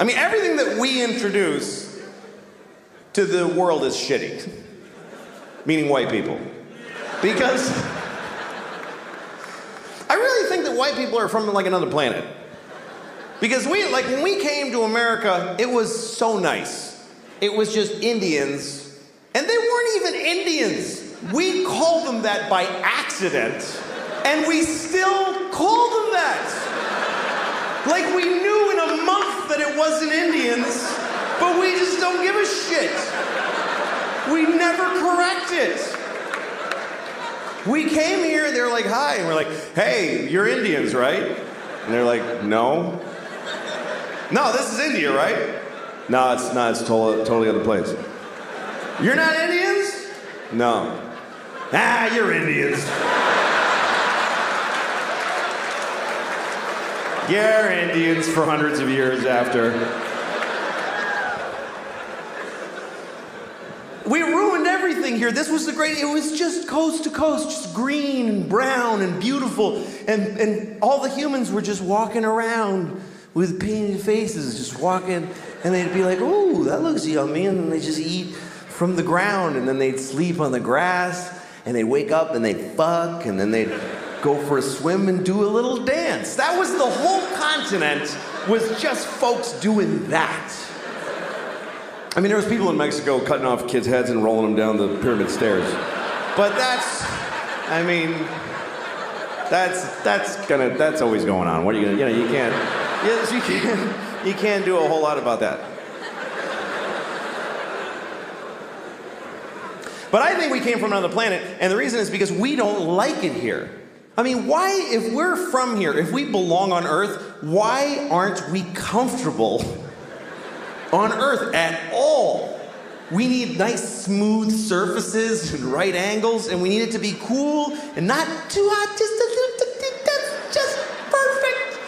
I mean, everything that we introduce to the world is shitty. Meaning white people. Because I really think that white people are from like another planet. Because when we came to America, it was so nice. It was just Indians, and they weren't even Indians. We called them that by accident, and we still call them that. Like we knew in a month that it wasn't Indians, but we just don't give a shit. We never correct it. We came here, they're like, hi, and we're like, hey, you're Indians, right? And they're like, no. No, this is India, right? No, it's not, it's totally other place. You're not Indians? No. Ah, you're Indians. You're Indians for hundreds of years after. We ruined everything here. This was it was just coast to coast, just green and brown and beautiful. And all the humans were just walking around with painted faces, just walking, and they'd be like, ooh, that looks yummy, and then they just eat from the ground, and then they'd sleep on the grass, and they'd wake up and they'd fuck, and then they'd go for a swim and do a little dance. That was the whole continent, was just folks doing that. I mean, there was people in Mexico cutting off kids' heads and rolling them down the pyramid stairs. But that's always going on. What are you gonna, you can't do a whole lot about that. But I think we came from another planet, and the reason is because we don't like it here. I mean, why, if we're from here, if we belong on Earth, why aren't we comfortable on Earth at all? We need nice, smooth surfaces and right angles, and we need it to be cool and not too hot, just a little, that's just perfect.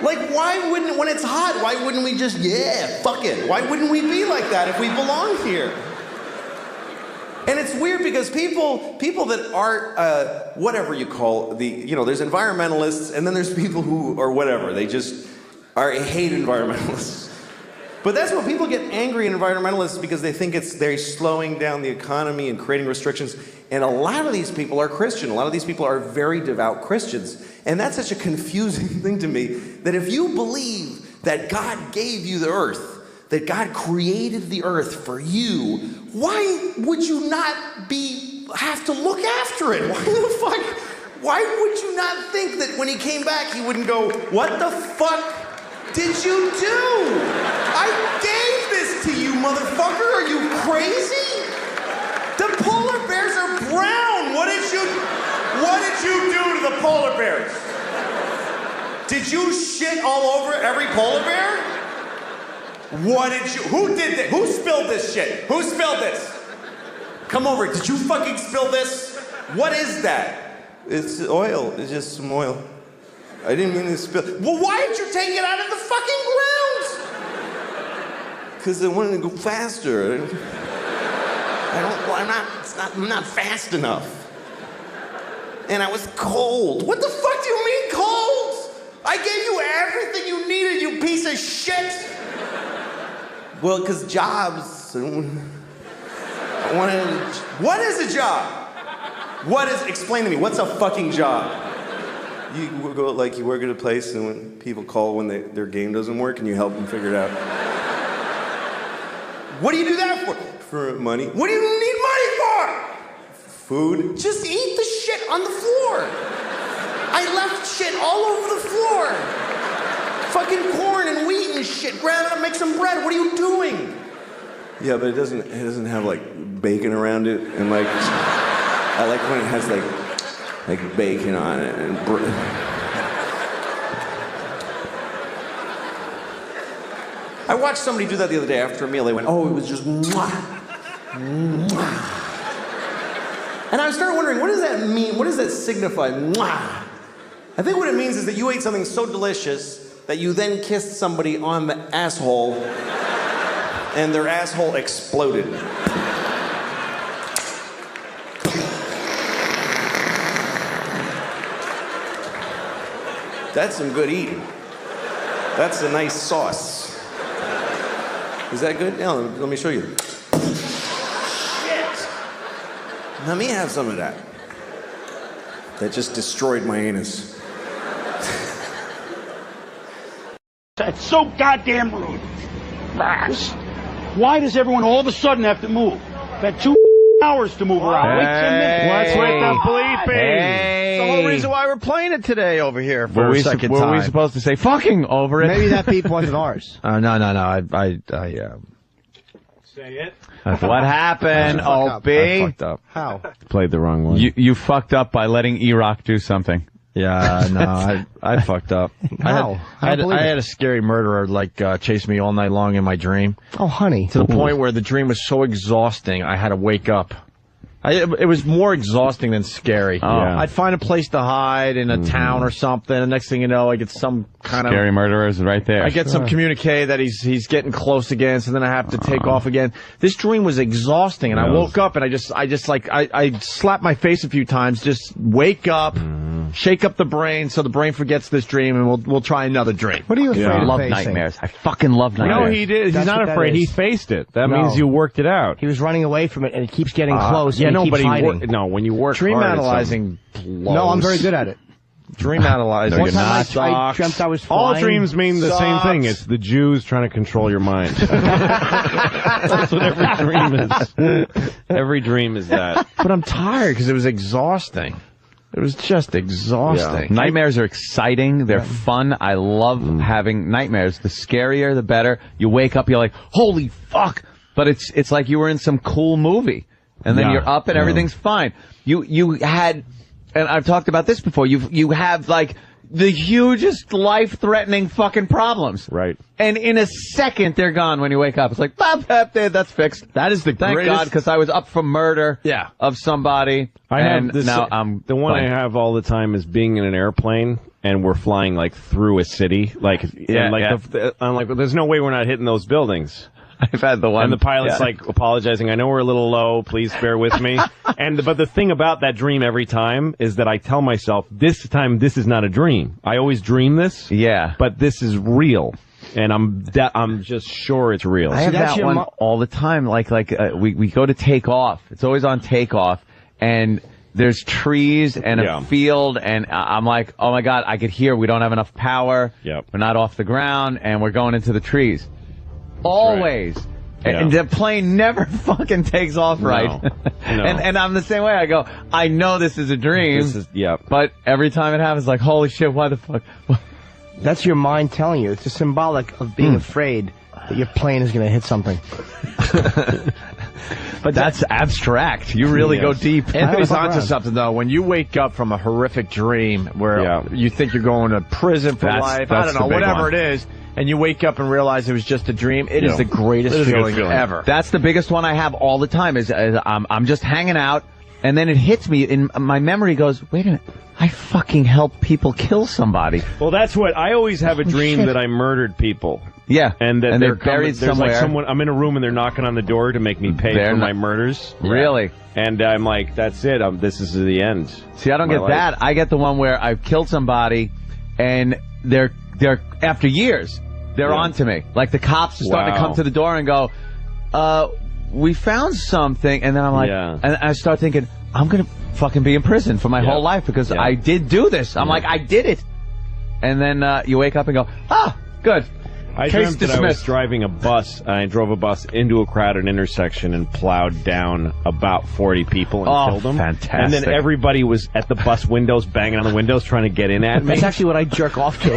Like, why wouldn't, when it's hot, why wouldn't we just, yeah, fuck it? Why wouldn't we be like that if we belong here? And it's weird because people that aren't, whatever you call there's environmentalists, and then there's people who are whatever, they just hate environmentalists. But that's what people get angry at environmentalists, because they think they're slowing down the economy and creating restrictions. And a lot of these people are Christian. A lot of these people are very devout Christians. And that's such a confusing thing to me, that if you believe that God gave you the earth, that God created the earth for you, why would you not have to look after it? Why would you not think that when he came back, he wouldn't go, what the fuck did you do? I gave this to you, motherfucker. Are you crazy? The polar bears are brown. What did you do to the polar bears? Did you shit all over every polar bear? Who did this? Who spilled this shit? Who spilled this? Come over, did you fucking spill this? What is that? It's oil, it's just some oil. I didn't mean to spill. Well, why didn't you take it out of the fucking ground? Because I wanted to go faster. I'm not fast enough. And I was cold. What the fuck do you mean cold? I gave you everything you needed, you piece of shit. Well, because jobs. What is a job? Explain to me, what's a fucking job? You work at a place, and when people call when their game doesn't work, and you help them figure it out. What do you do that for? For money. What do you need money for? Food. Just eat the shit on the floor. I left shit all over the floor. Fucking corn and wheat and shit. Grab it up, make some bread. What are you doing? Yeah, but it doesn't have like bacon around it, and like I like when it has like bacon on it and I watched somebody do that the other day after a meal. They went, oh, it was just mwah, mwah. And I started wondering, what does that mean? What does that signify? Mwah. I think what it means is that you ate something so delicious that you then kissed somebody on the asshole and their asshole exploded. That's some good eating. That's a nice sauce. Is that good? Yeah, let me show you. Shit! Let me have some of that. That just destroyed my anus. That's so goddamn rude. Why does everyone all of a sudden have to move? That 2 hours to move around. Wait 10 minutes. What's with the bleeping? Hey. It's the whole reason why we're playing it today over here for a second were time. we supposed to say fucking over it? Maybe that beep wasn't ours. No. Say it. That's what happened, OB. I fucked up. How? Played the wrong one. You fucked up by letting E-Rock do something. Yeah, no, I fucked up. How? I had a scary murderer chase me all night long in my dream. Oh, honey. To the point where the dream was so exhausting, I had to wake up. It was more exhausting than scary. Oh. Yeah. I'd find a place to hide in a town or something, and next thing you know, I get some kind Scary murderers right there. I get some communique that he's getting close again, so then I have to take off again. This dream was exhausting, and I woke up and I slapped my face a few times. Just wake up, shake up the brain so the brain forgets this dream, and we'll try another dream. What are you afraid I of love facing? nightmares. I fucking love nightmares. No, he did. He's That's not what that afraid. He is. faced it. That No. means you worked it out. He was running away from it, and it keeps getting close. Yeah, and no, he keeps but hiding. when you work Dream hard at analyzing blows. No, I'm very good at it. Dream analyzing. One time I sucks. dreamt I was all flying. dreams mean the same thing. Sucks. It's the Jews trying to control your mind. That's what every dream is. Every dream is that. But I'm tired because it was exhausting. It was just exhausting. Nightmares are exciting. They're fun. I love having nightmares. The scarier, the better. You wake up, you're like, holy fuck. But it's like you were in some cool movie. And then you're up and everything's fine. You had, and I've talked about this before, you have like the hugest life-threatening fucking problems. Right. And in a second, they're gone when you wake up. It's like, that's fixed. That is the Thank greatest. God, because I was up for murder of somebody. I and have this, now I'm the one fine. I have all the time is being in an airplane and we're flying like through a city, like I'm like, there's no way we're not hitting those buildings. I've had the one. And the pilot's like apologizing. I know we're a little low. Please bear with me. But the thing about that dream every time is that I tell myself, this time this is not a dream. I always dream this. Yeah. But this is real. And I'm just sure it's real. I have that's that your one all the time. We go to take off. It's always on takeoff, and there's trees and a field, and I'm like, oh my God, I could hear we don't have enough power. Yep. We're not off the ground, and we're going into the trees. Always. Right. And the plane never fucking takes off right. No. And I'm the same way. I go, I know this is a dream. Yep. But every time it happens, like, holy shit, why the fuck? That's your mind telling you. It's a symbolic of being afraid that your plane is going to hit something. But that's abstract. You really go deep. Anthony's fuck onto around. something, though. When you wake up from a horrific dream where you think you're going to prison for life, I don't know, whatever it is, and you wake up and realize it was just a dream, it is the greatest feeling ever. That's the biggest one I have all the time is I'm just hanging out, and then it hits me, and my memory goes, wait a minute, I fucking helped people kill somebody. Well, that's what I always have a dream that I murdered people. Yeah. And that they're buried there's somewhere. like someone, I'm in a room and they're knocking on the door to make me pay for my murders. Really? And I'm like, that's it. This is the end. See, I don't get that. I get the one where I've killed somebody, and they're after years, they're on to me. Like the cops are starting to come to the door and go, we found something. And then I'm like, and I start thinking, I'm going to fucking be in prison for my whole life because I did do this. I'm like, I did it. And then you wake up and go, good. I dreamt that I was driving a bus, and I drove a bus into a crowded intersection and plowed down about 40 people and killed them. Fantastic. And then everybody was at the bus windows, banging on the windows, trying to get in at me. That's actually what I jerk off to.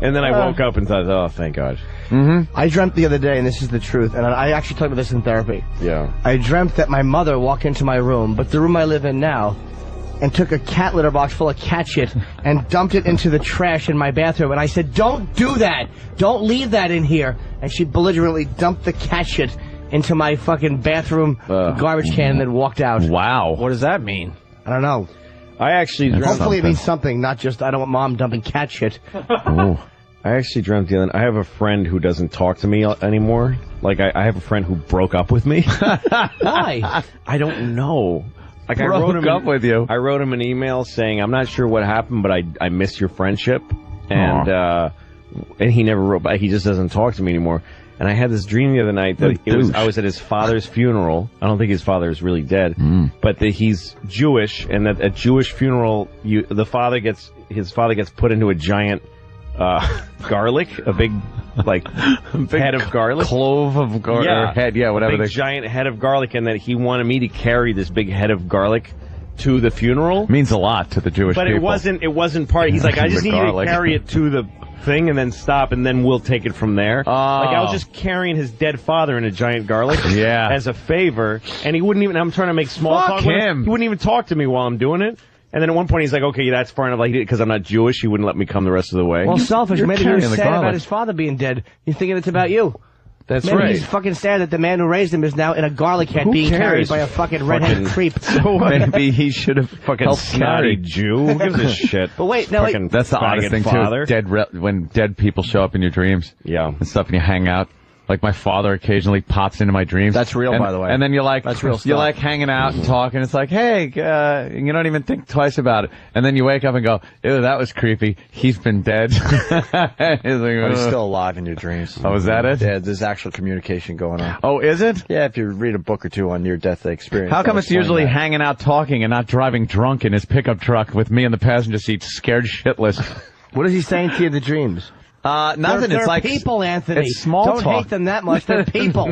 And then I woke up and thought, oh, thank God. I dreamt the other day, and this is the truth, and I actually talked about this in therapy. Yeah. I dreamt that my mother walked into my room, but the room I live in now, and took a cat litter box full of cat shit and dumped it into the trash in my bathroom. And I said, don't do that. Don't leave that in here. And she belligerently dumped the cat shit into my fucking bathroom garbage can and then walked out. Wow. What does that mean? I don't know. I actually dreamt Hopefully it means something, not just I don't want mom dumping cat shit. I actually dreamt the other night. I have a friend who doesn't talk to me anymore. Like, I have a friend who broke up with me. Why? I don't know. Like I wrote him up with you. I wrote him an email saying, I'm not sure what happened, but I miss your friendship. And he never wrote back. He just doesn't talk to me anymore. And I had this dream the other night that I was at his father's funeral. I don't think his father is really dead, but that he's Jewish, and that at Jewish funeral, his father gets put into a giant garlic, a big head of garlic, clove of garlic, or head, whatever. A big giant head of garlic, and that he wanted me to carry this big head of garlic to the funeral. Means a lot to the Jewish people. But it wasn't part. He's like, I just need you to carry it to the thing and then stop, and then we'll take it from there. Like I was just carrying his dead father in a giant garlic as a favor, and he wouldn't even. I'm trying to make small talk with him. He wouldn't even talk to me while I'm doing it. And then at one point he's like, okay, that's far enough. Like, because I'm not Jewish, he wouldn't let me come the rest of the way. Well, selfish. Maybe he was sad about his father being dead. He's thinking it's about you. That's Maybe right. He's fucking sad that the man who raised him is now in a garlic head being carried by a fucking redhead creep. So maybe he should have fucking snotty Jew. Who gives a shit? But wait, no, that's the oddest thing father. too. When dead people show up in your dreams, and stuff, and you hang out. Like my father occasionally pops into my dreams. That's real, by the way. And then that's real stuff. You're like hanging out and talking. It's like, hey, you don't even think twice about it. And then you wake up and go, ew, that was creepy. He's been dead. He's still alive in your dreams. Oh, is that it? Yeah, there's actual communication going on. Oh, is it? Yeah, if you read a book or two on near-death experience. How come it's usually hanging out talking and not driving drunk in his pickup truck with me in the passenger seat, scared shitless? What is he saying to you in the dreams? Nothing. They're it's like people, Anthony. It's small Don't talk. hate them that much. They're people.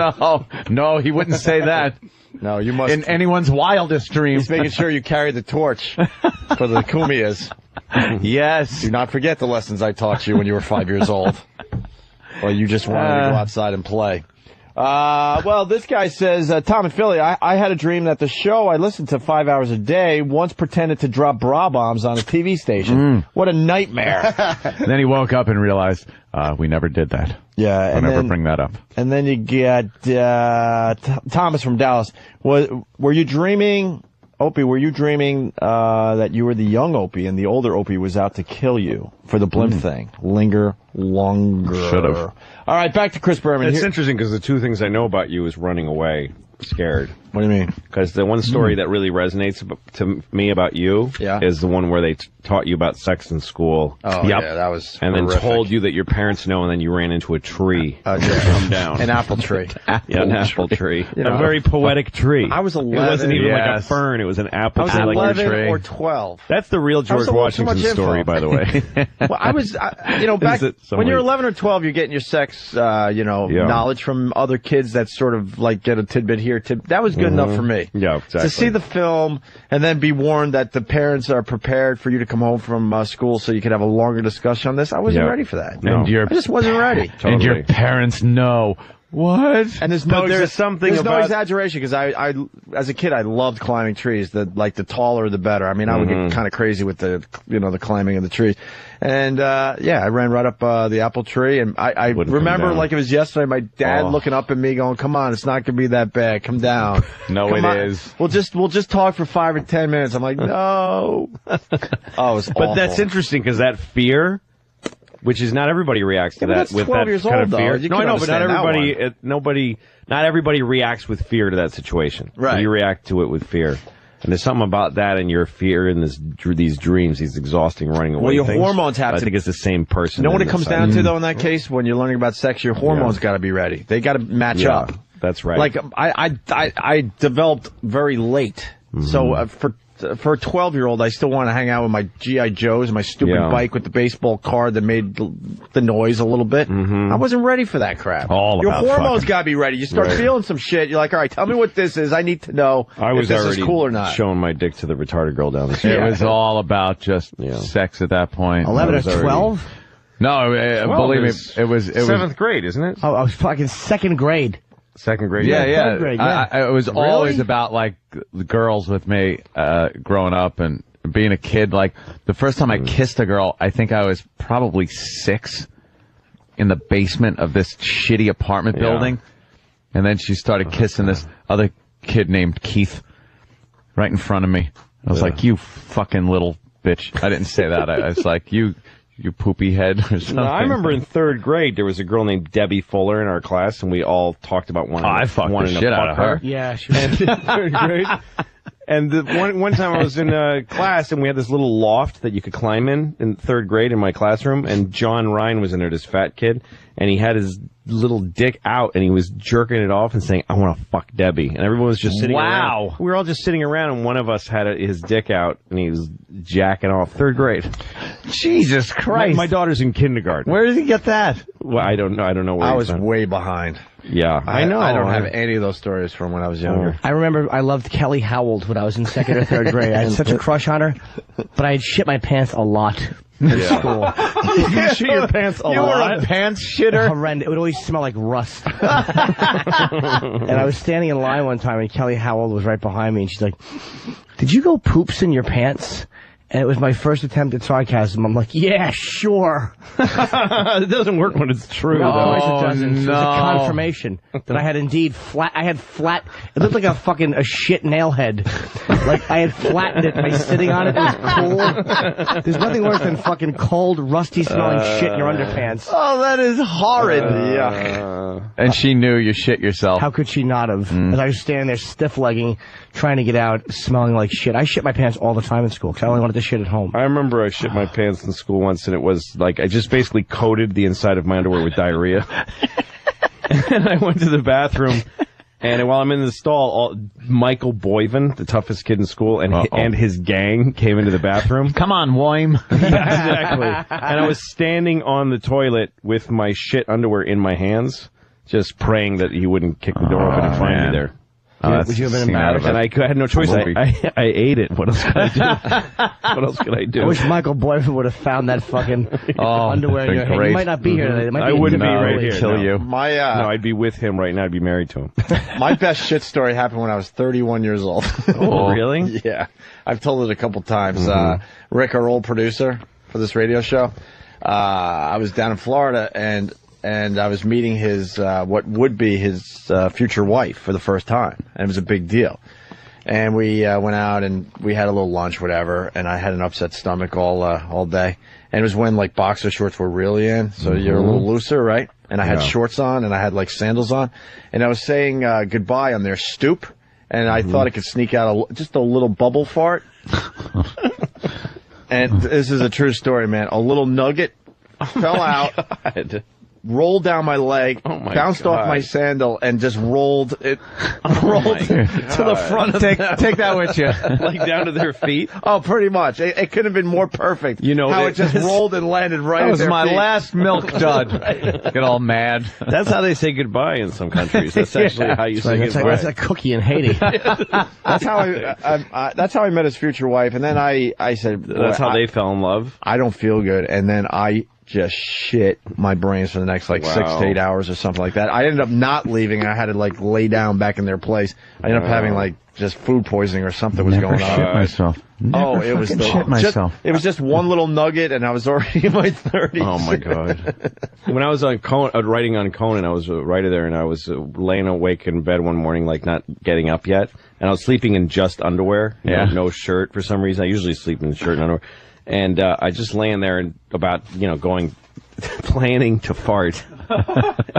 No, he wouldn't say that. No, you must. In anyone's wildest dreams. He's making sure you carry the torch for the Kumias. Yes. Do not forget the lessons I taught you when you were 5 years old. Or you just wanted to go outside and play. Well, this guy says, Tom and Philly, I had a dream that the show I listened to 5 hours a day once pretended to drop bra bombs on a TV station. What a nightmare. Then he woke up and realized, we never did that. Yeah. Don't ever bring that up. And then you get Thomas from Dallas. Were you dreaming, Opie, that you were the young Opie and the older Opie was out to kill you for the blimp thing? Linger longer. Should've. All right, back to Chris Berman. It's interesting because the two things I know about you is running away, scared. What do you mean? Because the one story that really resonates to me about you is the one where they taught you about sex in school. Oh, yeah, that was And horrific. then told you that your parents know, and then you ran into a tree. Come down. An apple tree. An apple tree. A very poetic tree. I was 11. It wasn't even like a fern. It was an apple I was tree. 11 like or 12. That's the real George Washington story, by the way. Well, I was, back when you're 11 or 12, you're getting your sex, knowledge from other kids that sort of like get a tidbit here. That was good enough for me. Yeah, exactly. To see the film and then be warned that the parents are prepared for you to come home from school so you could have a longer discussion on this. I wasn't ready for that. No. I just wasn't ready. And your parents know. What? And there's no exaggeration because I as a kid I loved climbing trees. The taller the better. I mean I would get kind of crazy with the climbing of the trees. And I ran right up the apple tree, and I remember like it was yesterday. My dad looking up at me, going, "Come on, it's not gonna be that bad. Come down." No, Come on. is. We'll just talk for 5 or 10 minutes. I'm like, no. It was But that's interesting because that fear, which is not everybody reacts to that with that kind of fear. No, I know, but not everybody reacts with fear to that situation. Right. You react to it with fear. And there's something about that and your fear and these dreams, these exhausting running away your things. hormones have I to... think it's the same person. You know what it comes down to, though, in that case? When you're learning about sex, your hormones got to be ready. They got to match up. That's right. Like, I developed very late. So for a 12-year-old, I still want to hang out with my G.I. Joes and my stupid bike with the baseball card that made the noise a little bit. I wasn't ready for that crap. Your hormones got to be ready. You start feeling some shit. You're like, all right, tell me what this is. I need to know if this is cool or not. Showing my dick to the retarded girl down the street. It was all about just sex at that point. 11 or 12? No, believe me, it was 7th grade, isn't it? Oh, I was fucking second grade. Second grade. Yeah. Third grade, yeah. It was always about like the girls with me growing up and being a kid. Like the first time I kissed a girl, I think I was probably 6 in the basement of this shitty apartment building. And then she started kissing this other kid named Keith right in front of me. I was like, you fucking little bitch. I didn't say that. I was like, you poopy head or something. No, I remember in 3rd grade there was a girl named Debbie Fuller in our class, and we all talked about wanting to shit out of her. Yeah, she was in 3rd grade. And one time I was in class, and we had this little loft that you could climb in third grade in my classroom, and John Ryan was in there, this fat kid, and he had his little dick out, and he was jerking it off and saying, "I want to fuck Debbie," and everyone was just sitting around. We were all just sitting around, and one of us had his dick out, and he was jacking off. Third grade. Jesus Christ. My daughter's in kindergarten. Where did he get that? Well, I don't know where I he's was from. way behind. Yeah, I know. I don't have any of those stories from when I was younger. I remember I loved Kelly Howell when I was in second or third grade. I had such a crush on her, but I had shit my pants a lot in school. You shit your pants a lot? You were a pants shitter? Horrendous. It would always smell like rust. And I was standing in line one time, and Kelly Howell was right behind me, and she's like, "Did you go poops in your pants?" And it was my first attempt at sarcasm. I'm like, yeah, sure. It doesn't work when it's true, No, though. it doesn't. No. It was a confirmation that I had indeed flat, it looked like a shit nail head. Like I had flattened it by sitting on it. It was cool. There's nothing worse than fucking cold, rusty smelling shit in your underpants. Oh, that is horrid. And she knew you shit yourself. How could she not have? As I was standing there stiff-legging, trying to get out, smelling like shit. I shit my pants all the time in school because I only wanted to shit at home. I remember I shit my pants in school once, and it was like I just basically coated the inside of my underwear with diarrhea. And I went to the bathroom, and while I'm in the stall, Michael Boyven, the toughest kid in school, and his gang came into the bathroom. Come on, Woim. Exactly. And I was standing on the toilet with my shit underwear in my hands, just praying that he wouldn't kick the door open and find me there. Would you have been embarrassed? And I had no choice. I ate it. What else could I do? What else could I do? I wish Michael Boyden would have found that fucking underwear in your hand. He might not be here today. It might I be wouldn't be early. right here. Kill no. you. No, I'd be with him right now. I'd be married to him. My best shit story happened when I was 31 years old. Oh, really? Yeah. I've told it a couple times. Rick, our old producer for this radio show, I was down in Florida, and I was meeting his what would be his future wife for the first time, and it was a big deal. And we went out and we had a little lunch, whatever. And I had an upset stomach all day. And it was when like boxer shorts were really in, so you're a little looser, right? And I had shorts on, and I had like sandals on, and I was saying goodbye on their stoop, and I thought I could sneak out just a little bubble fart. And this is a true story, man. A little nugget fell out. Rolled down my leg, bounced off my sandal, and just rolled to the front of Take that with you. Like down to their feet? Oh, pretty much. It couldn't have been more perfect. You know, how it just rolled and landed right That at was their my feet. last milk dud. Get all mad. That's how they say goodbye in some countries. That's actually how you say That's goodbye. like a cookie in Haiti. That's how that's how I met his future wife. And then I said, That's how they fell in love. I don't feel good. And then I just shit my brains for the next 6 to 8 hours or something like that. I ended up not leaving. I had to lay down back in their place. I ended up having just food poisoning or something was going on. Shit myself. Oh, it was shit myself. It was just one little nugget, and I was already in my 30s. Oh my God! When I was on writing on Conan, I was a writer there, and I was laying awake in bed one morning, not getting up yet, and I was sleeping in just underwear, no shirt for some reason. I usually sleep in shirt and underwear, and I just laying there and about planning to fart,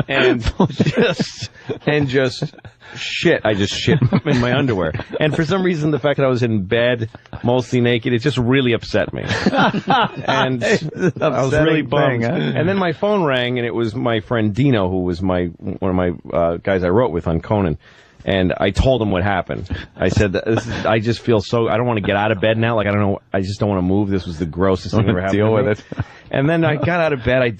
and just shit. I just shit in my underwear, and for some reason, the fact that I was in bed mostly naked, it just really upset me, and I was really bummed. And then my phone rang, and it was my friend Dino, who was one of my guys I wrote with on Conan. And I told him what happened. I said, I just feel I don't want to get out of bed now. I don't know. I just don't want to move. This was the grossest thing that ever happened. Deal to me. with it. And then I got out of bed. I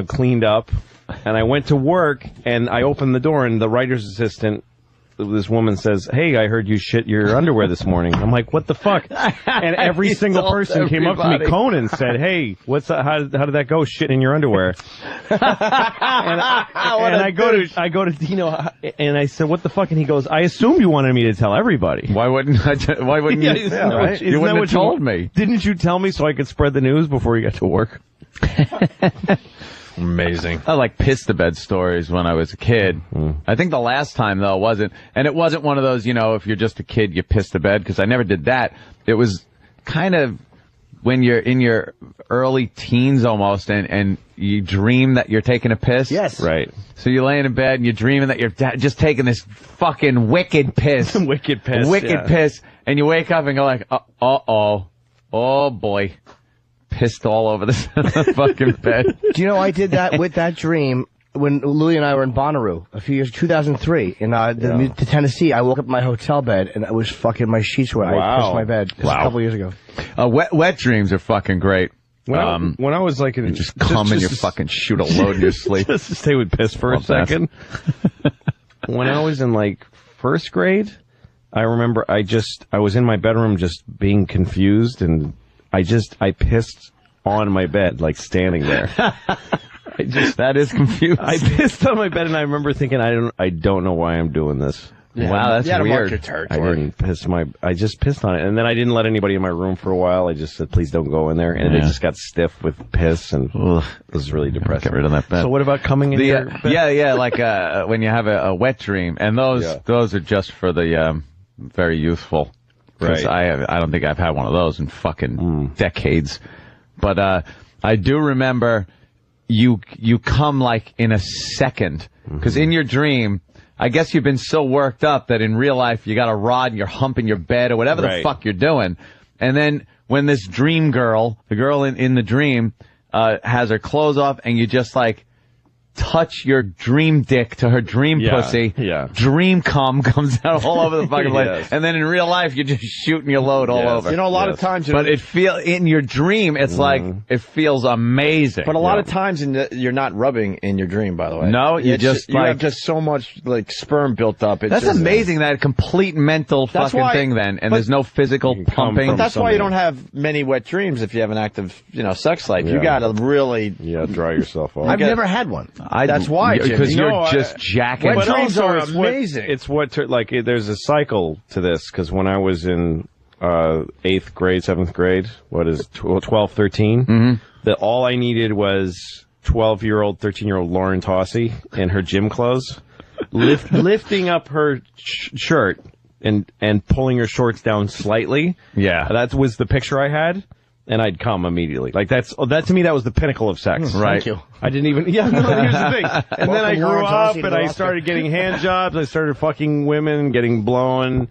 cleaned up, and I went to work, and I opened the door, and the writer's assistant, this woman says, "Hey, I heard you shit your underwear this morning." I'm like, "What the fuck?" And every single person came up to me. Conan said, "Hey, what's that? How did that go? Shit in your underwear?" and I go to Dino, and I said, "What the fuck?" And he goes, "I assumed you wanted me to tell everybody." Why wouldn't you? You wouldn't have told me. Didn't you tell me so I could spread the news before you got to work? Amazing. I piss the bed stories when I was a kid. I think the last time though it wasn't one of those, if you're just a kid you piss the bed, because I never did that. It was kind of when you're in your early teens almost, and you dream that you're taking a piss. Yes. Right. So you're laying in bed and you're dreaming that you're just taking this fucking wicked piss. Wicked piss. Wicked piss. and you wake up and go like, oh boy, pissed all over the fucking bed. Do you know I did that with that dream when Louis and I were in Bonnaroo a few years, 2003, in to Tennessee. I woke up in my hotel bed and I was fucking, my sheets were, I pissed my bed just a couple years ago. Wet dreams are fucking great. When I was like, just come and you fucking shoot a load in your sleep. Just to stay with piss for a second. When I was in like first grade, I remember I was in my bedroom just being confused, and I pissed on my bed, like standing there. That is confusing. I pissed on my bed, and I remember thinking, I don't know why I'm doing this. Yeah. Wow, that's weird. I just pissed on it, and then I didn't let anybody in my room for a while. I just said, please don't go in there, and it just got stiff with piss, and it was really depressing. Get rid of that bed. So what about coming in your bed? Yeah, like when you have a wet dream, and those are just for the very youthful. Right. I don't think I've had one of those in fucking decades. But I do remember you come like in a second, because in your dream, I guess you've been so worked up that in real life you got a rod and you're humping your bed or whatever the fuck you're doing. And then when this dream girl, the girl in the dream, has her clothes off and you just like touch your dream dick to her dream pussy. Yeah. Dream cum comes out all over the fucking place. Yes. And then in real life, you're just shooting your load all over. You know, a lot of times, but in your dream, it's like, it feels amazing. But a lot of times you're not rubbing in your dream, by the way. No, you have just so much like sperm built up. That's amazing, that complete mental fucking thing then. And there's no physical pumping. But that's why you don't have many wet dreams if you have an active, sex life. You gotta really dry yourself off. I've never had one. That's why, because you're just jacking. Wet dreams are amazing. There's a cycle to this, because when I was in 8th grade, 7th grade, 12, 13, that all I needed was 12-year-old, 13-year-old Lauren Tossi in her gym clothes, lifting up her shirt and pulling her shorts down slightly. Yeah. That was the picture I had. And I'd come immediately. Like that to me, that was the pinnacle of sex. Right. Thank you. I didn't even, here's the thing. And then I grew up and I started getting hand jobs. I started fucking women, getting blown,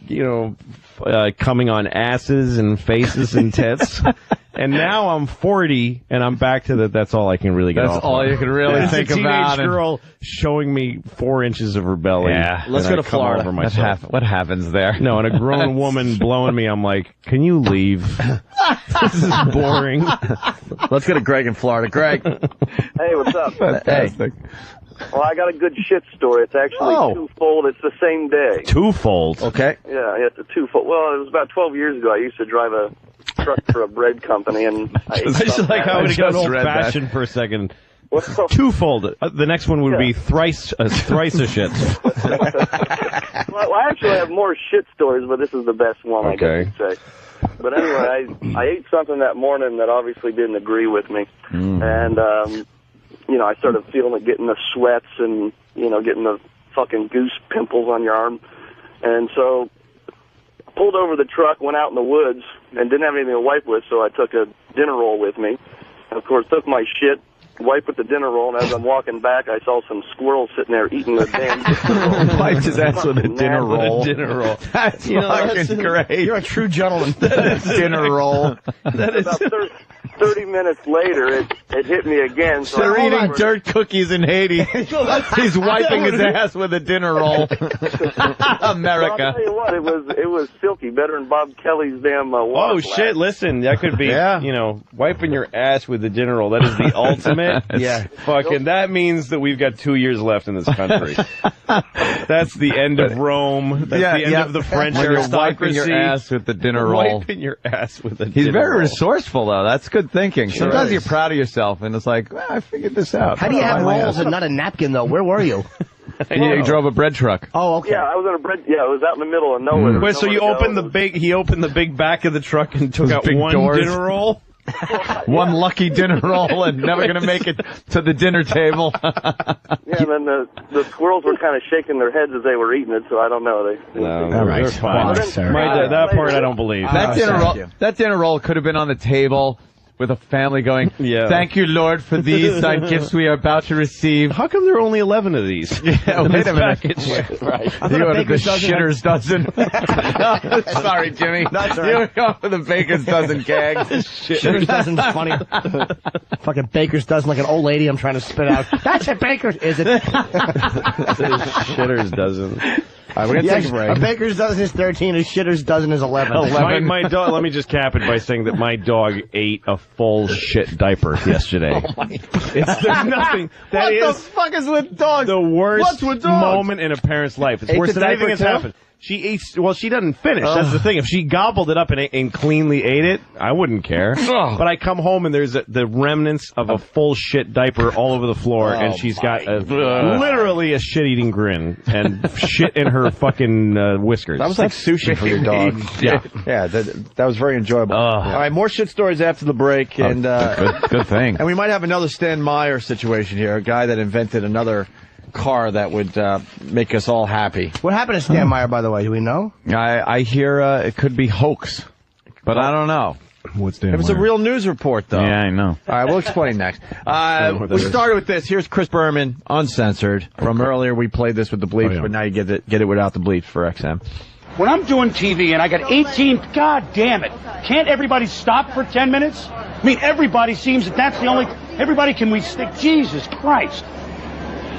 coming on asses and faces and tits. And now I'm 40 and I'm back to that's all I can really get off. That's all you can really think about. A teenage girl showing me 4 inches of her belly. Yeah. Let's go to Florida. What happens there? No, and a grown woman blowing me, I'm like, can you leave? This is boring. Let's go to Greg in Florida. Greg. Hey, what's up? Fantastic. Well, I got a good shit story. It's actually twofold. It's the same day. Twofold? Okay. Yeah, it's a twofold. Well, it was about 12 years ago. I used to drive a truck for a bread company, and I just like how it got old-fashioned for a second. Well, twofold. The next one would be thrice a shit. Well, I actually have more shit stories, but this is the best one, I guess you'd say. But anyway, I ate something that morning that obviously didn't agree with me. And, I started feeling it, getting the sweats and, getting the fucking goose pimples on your arm. And so I pulled over the truck, went out in the woods, and didn't have anything to wipe with, so I took a dinner roll with me. And, of course, took my shit, wiped with the dinner roll, and as I'm walking back, I saw some squirrels sitting there eating the damn dinner roll. Wiped his ass with a dinner roll. That's fucking great. You're a true gentleman. Dinner roll. That is about 30 minutes later, it hit me again. So they're eating dirt cookies in Haiti. He's wiping his ass with a dinner roll. America. I'll tell you what, it was silky, better than Bob Kelly's damn water shit! blast. Listen, that could be, wiping your ass with the dinner roll. That is the ultimate. Fucking. That means that we've got 2 years left in this country. That's the end of Rome. That's the end of the French aristocracy. Wiping your ass with the dinner roll. Wiping your ass with a dinner roll. He's very resoreful, though. That's good thinking. Sure Sometimes is. you're proud of yourself, and it's like, I figured this out. How do you have rolls and not a napkin, though? Where were you? You drove a bread truck. Oh, okay. Yeah, I was in a bread. Yeah, it was out in the middle of nowhere. Wait, so you opened he opened the big back of the truck and took out one dinner roll? One lucky dinner roll and never going to make it to the dinner table. Yeah, and then the squirrels were kind of shaking their heads as they were eating it, so I don't know. All right. Fine. Well, that part I don't believe. That dinner roll could have been on the table with a family going, Yeah. thank you, Lord, for these thine gifts we are about to receive. How come there are only 11 of these? Yeah, wait a minute. Right. You ordered the Shitter's dozen. No, sorry, Jimmy. You were going for the Baker's dozen gag. Shitter's dozen's funny. Fucking Baker's dozen like an old lady I'm trying to spit out. That's a Baker's, is it? Shitter's dozen. All right, we're going to take a break. A Baker's dozen is 13, a Shitter's dozen is 11. My dog, let me just cap it by saying that my dog ate a full shit diaper yesterday. There's nothing. That What the is fuck is with dogs? the worst What's with dogs? moment in a parent's life. It's Ate worse the than anything diaper that's too? happened. She eats. Well, she doesn't finish. That's the thing. If she gobbled it up and cleanly ate it, I wouldn't care. But I come home and there's the remnants of a full shit diaper all over the floor, and she's got literally a shit-eating grin and shit in her fucking whiskers. That was like sushi for your dog. Yeah. Yeah, that was very enjoyable. All right, more shit stories after the break. And Good thing. And we might have another Stan Meyer situation here, a guy that invented another car that would make us all happy. What happened to Stan Meyer, by the way? Do we know? I hear it could be hoax, but I don't know. What's It was a real news report, though. Yeah, I know. All right, we'll explain next. We started with this. Here's Chris Berman, uncensored. From earlier, we played this with the bleeps, but now you get it without the bleeps for XM. When I'm doing TV and I got 18, God damn it. Can't everybody stop for 10 minutes? I mean, everybody seems that's the only, everybody can we stick, Jesus Christ.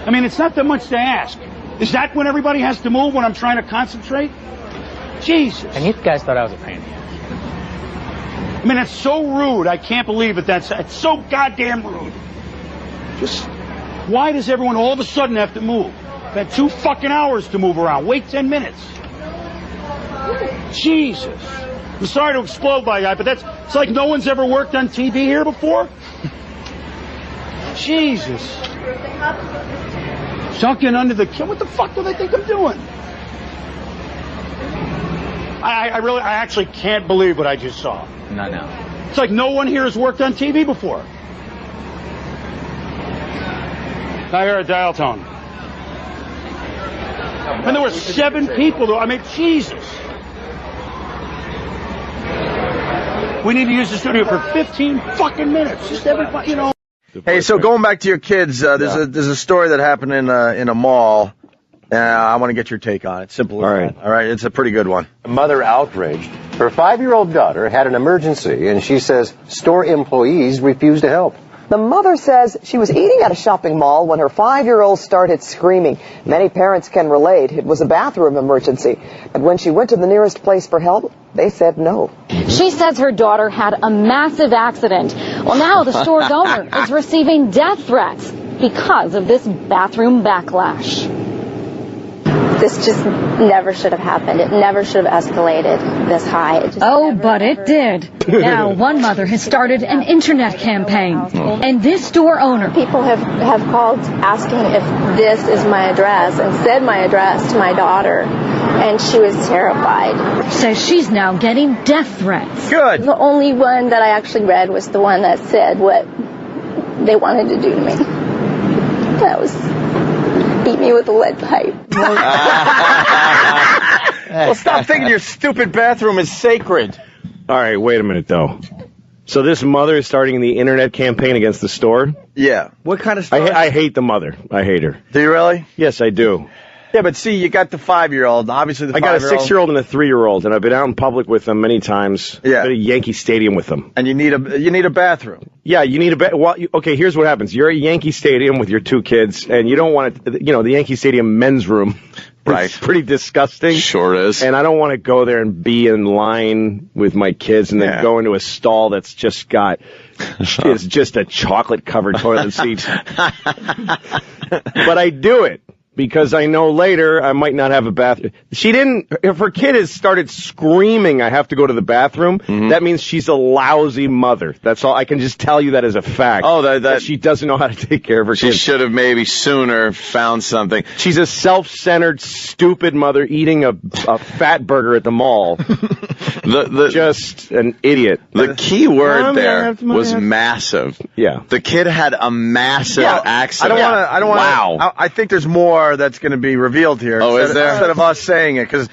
I mean, it's not that much to ask. Is that when everybody has to move when I'm trying to concentrate? Jesus. And you guys thought I was a pain in the ass. I mean, that's so rude. I can't believe it. It's so goddamn rude. Just, why does everyone all of a sudden have to move? I've had 2 fucking hours to move around. Wait 10 minutes. Jesus. I'm sorry to explode by that, but it's like no one's ever worked on TV here before. Jesus. Sunken under the... What the fuck do they think I'm doing? I actually can't believe what I just saw. Not now. It's like no one here has worked on TV before. I hear a dial tone. And there were 7 people though. I mean, Jesus. We need to use the studio for 15 fucking minutes. Just everybody, you know. Hey, so going back to your kids, there's a story that happened in a mall. I want to get your take on it. Simple as that. All right, it's a pretty good one. A mother outraged. Her 5-year-old daughter had an emergency, and she says store employees refused to help. The mother says she was eating at a shopping mall when her 5-year-old started screaming. Many parents can relate. It was a bathroom emergency. But when she went to the nearest place for help, they said no. She says her daughter had a massive accident. Well, now the store's owner is receiving death threats because of this bathroom backlash. This just never should have happened. It never should have escalated this high. But it did. Now one mother has started an internet campaign. And this store owner... People have called asking if this is my address and said my address to my daughter. And she was terrified. Says she's now getting death threats. Good. The only one that I actually read was the one that said what they wanted to do to me. That was... beat me with a lead pipe. Well, stop thinking your stupid bathroom is sacred. All right, wait a minute, though. So this mother is starting the internet campaign against the store? Yeah. What kind of stuff? I hate the mother. I hate her. Do you really? Yes, I do. Yeah, but see, you got the 5-year-old. Obviously, the 5-year-old. I got a 6-year-old and a 3-year-old, and I've been out in public with them many times. Yeah. Been at Yankee Stadium with them. And you need a bathroom. Yeah, you need a well, okay, here's what happens. You're at Yankee Stadium with your 2 kids, and you don't want to, the Yankee Stadium men's room. Right. It's pretty disgusting. Sure is. And I don't want to go there and be in line with my kids and then go into a stall that's just got, it's just a chocolate-covered toilet seat. But I do it. Because I know later I might not have a bathroom. If her kid has started screaming, I have to go to the bathroom, that means she's a lousy mother. That's all. I can just tell you that as a fact. Oh, that she doesn't know how to take care of her kids. She should have maybe sooner found something. She's a self-centered, stupid mother eating a fat burger at the mall. Just an idiot. The key word there was massive. Yeah. The kid had a massive accident. I don't want to. Wow. I think there's more that's going to be revealed here. Oh, is there? Instead of us saying it, because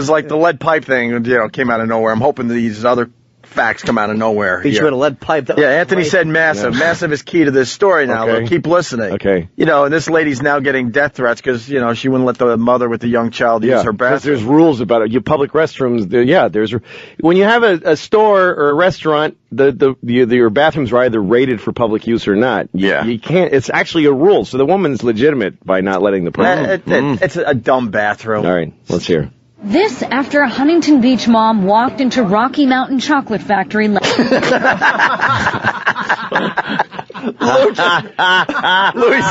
like the lead pipe thing, came out of nowhere. I'm hoping these other facts come out of nowhere. Beat you with a lead pipe. Yeah, Anthony said massive. Yeah. Massive is key to this story now. Okay. Look, keep listening. Okay. You know, and this lady's now getting death threats because, you know, she wouldn't let the mother with the young child use her bathroom. There's rules about it. Public restrooms, there's when you have a store or a restaurant, your bathrooms are either rated for public use or not. You can't. It's actually a rule. So the woman's legitimate by not letting the person. It's a dumb bathroom. All right, let's hear. This after a Huntington Beach mom walked into Rocky Mountain Chocolate Factory. Louis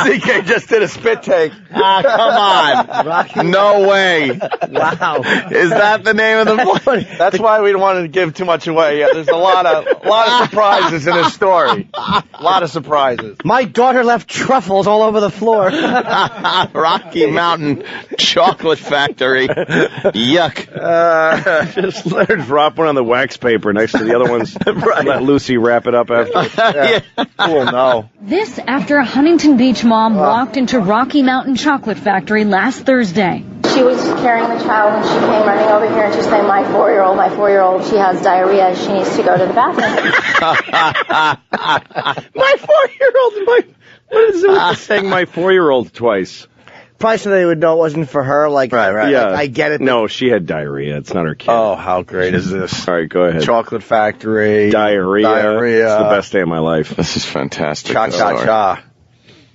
C.K. just did a spit take. Come on. No way. Wow. Is that the name of the book? That's why we don't want to give too much away. Yeah, there's a lot of surprises in this story. A lot of surprises. My daughter left truffles all over the floor. Rocky Mountain Chocolate Factory. Yuck. Just let her drop one on the wax paper next to the other ones. Right. Let Lucy wrap it up after. Yeah. Cool, no. This after a Huntington Beach mom walked into Rocky Mountain Chocolate Factory last Thursday. She was carrying the child when she came running over here and she's saying, my 4-year-old, she has diarrhea. She needs to go to the bathroom. My 4-year-old. What is it with saying my 4-year-old twice? Probably so they would know it wasn't for her. Like, right. Yeah. I get it. No, she had diarrhea. It's not her kid. Oh, how great is this? All right, go ahead. Chocolate Factory. Diarrhea. It's the best day of my life. This is fantastic. Cha-cha-cha.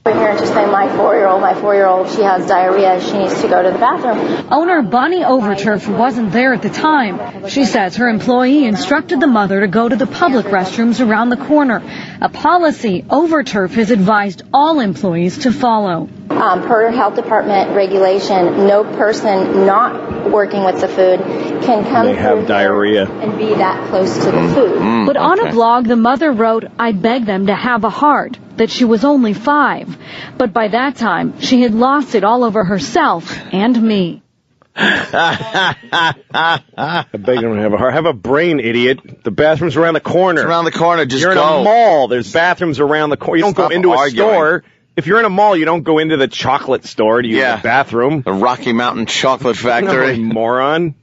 Over here and just saying, my 4-year-old, she has diarrhea. She needs to go to the bathroom. Owner Bonnie Overturf wasn't there at the time. She says her employee instructed the mother to go to the public restrooms around the corner, a policy Overturf has advised all employees to follow. Per health department regulation, no person not working with the food can come They have through diarrhea and be that close to the food. But on a blog, the mother wrote, I beg them to have a heart, that she was only 5. But by that time, she had lost it all over herself and me. I beg them to have a heart. Have a brain, idiot. The bathroom's around the corner. It's around the corner. Just You're go. in a mall. There's bathrooms around the corner. You don't go into a store. If you're in a mall, you don't go into the chocolate store to use the bathroom. The Rocky Mountain Chocolate Factory. No, moron.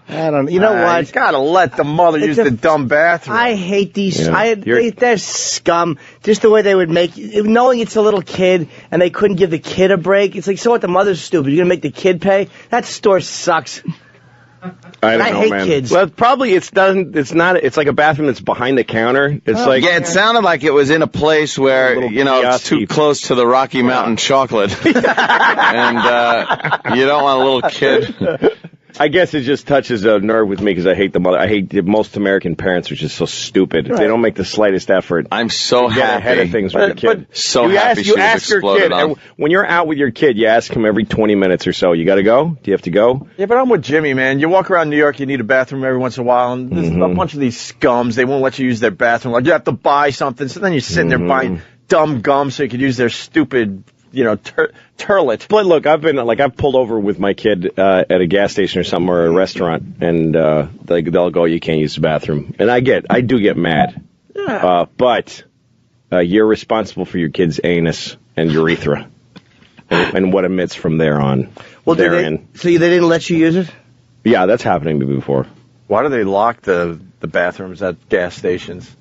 I don't know. You know what? You gotta let the mother use the dumb bathroom. I hate these. Yeah. They're scum. Just the way they would make, knowing it's a little kid and they couldn't give the kid a break. It's like, so what? The mother's stupid. You're gonna make the kid pay? That store sucks. I don't know, hate man. kids. Well, probably it's like a bathroom that's behind the counter. It's like it sounded like it was in a place where it's too close to the Rocky Mountain chocolate, and you don't want a little kid. I guess it just touches a nerve with me because I hate the mother. I hate most American parents are just so stupid. Right. They don't make the slightest effort. I'm so to get ahead of things with your kid. So happy you ask your kid when you're out with your kid. You ask him every 20 minutes or so. You got to go? Do you have to go? Yeah, but I'm with Jimmy, man. You walk around New York, you need a bathroom every once in a while, and there's a bunch of these scums. They won't let you use their bathroom. Like you have to buy something, so then you're sitting there buying dumb gum so you could use their stupid. Turlet. But look, I've pulled over with my kid at a gas station or something or a restaurant, and they'll go, you can't use the bathroom, and I do get mad. Yeah. But you're responsible for your kid's anus and urethra, and what emits from there on. Well, so they didn't let you use it? Yeah, that's happening to me before. Why do they lock the bathrooms at gas stations?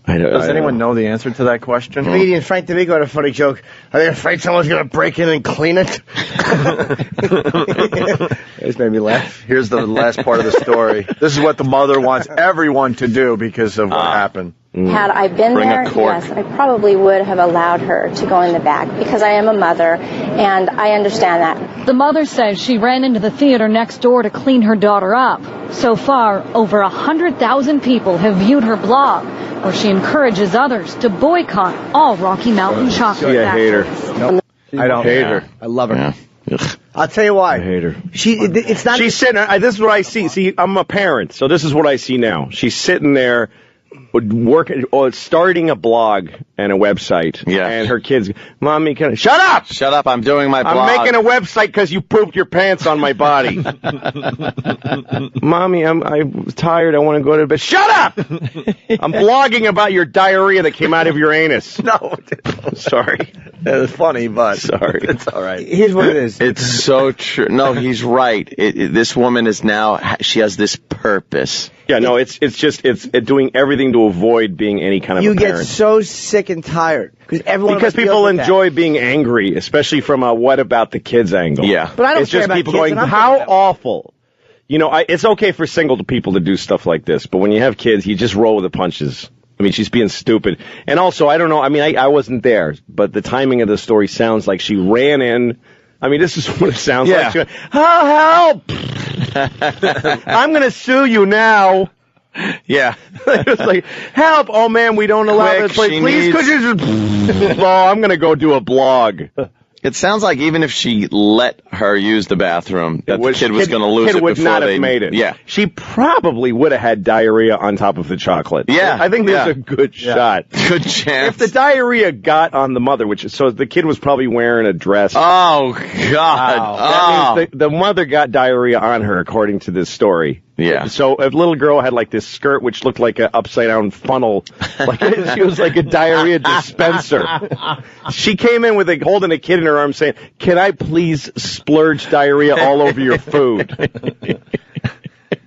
Does anyone know the answer to that question? Comedian Frank DeVico had a funny joke. Are they afraid someone's going to break in and clean it? It made me laugh. Here's the last part of the story. This is what the mother wants everyone to do because of what happened. Had I been there, yes, I probably would have allowed her to go in the back because I am a mother and I understand that. The mother says she ran into the theater next door to clean her daughter up. So far, over 100,000 people have viewed her blog, where she encourages others to boycott all Rocky Mountain chocolate factories. I hate her. Nope. I don't hate her. I love her. Yeah. I'll tell you why. I hate her. It's not. She's sitting there. This is what I see. See, I'm a parent, so this is what I see now. She's sitting there starting a blog and a website. Yeah. And her kids, Mommy, shut up! Shut up, I'm doing my blog. I'm making a website because you pooped your pants on my body. Mommy, I'm tired. I want to go to bed. Shut up! I'm blogging about your diarrhea that came out of your anus. No. Sorry. It's funny, but sorry, it's all right. Here's what it is. It's so true. No, he's right. This woman is now, she has this purpose. Yeah, no, it's doing everything to avoid being any kind of a parent. You get so sick and tired because people enjoy being angry, especially from a "what about the kids" angle. Yeah, but I don't it's care just about people kids, going, and I'm "How awful." You know, it's okay for single people to do stuff like this, but when you have kids, you just roll with the punches. I mean, she's being stupid. And also, I don't know, I mean, I wasn't there, but the timing of the story sounds like she ran in. I mean, this is what it sounds like. She went, "Oh, help! I'm going to sue you now." Yeah. It was like, "Help! Oh, man, we don't allow this place. Please, could you just..." Oh, I'm going to go do a blog. It sounds like even if she let her use the bathroom, that the kid was going to lose it before would not have made it. Yeah. She probably would have had diarrhea on top of the chocolate. Yeah. I think there's a good shot. Good chance. If the diarrhea got on the mother, so the kid was probably wearing a dress. Oh, God. Wow. That means the mother got diarrhea on her, according to this story. Yeah. So a little girl had like this skirt which looked like an upside down funnel. Like she was like a diarrhea dispenser. She came in with holding a kid in her arms saying, "Can I please splurge diarrhea all over your food?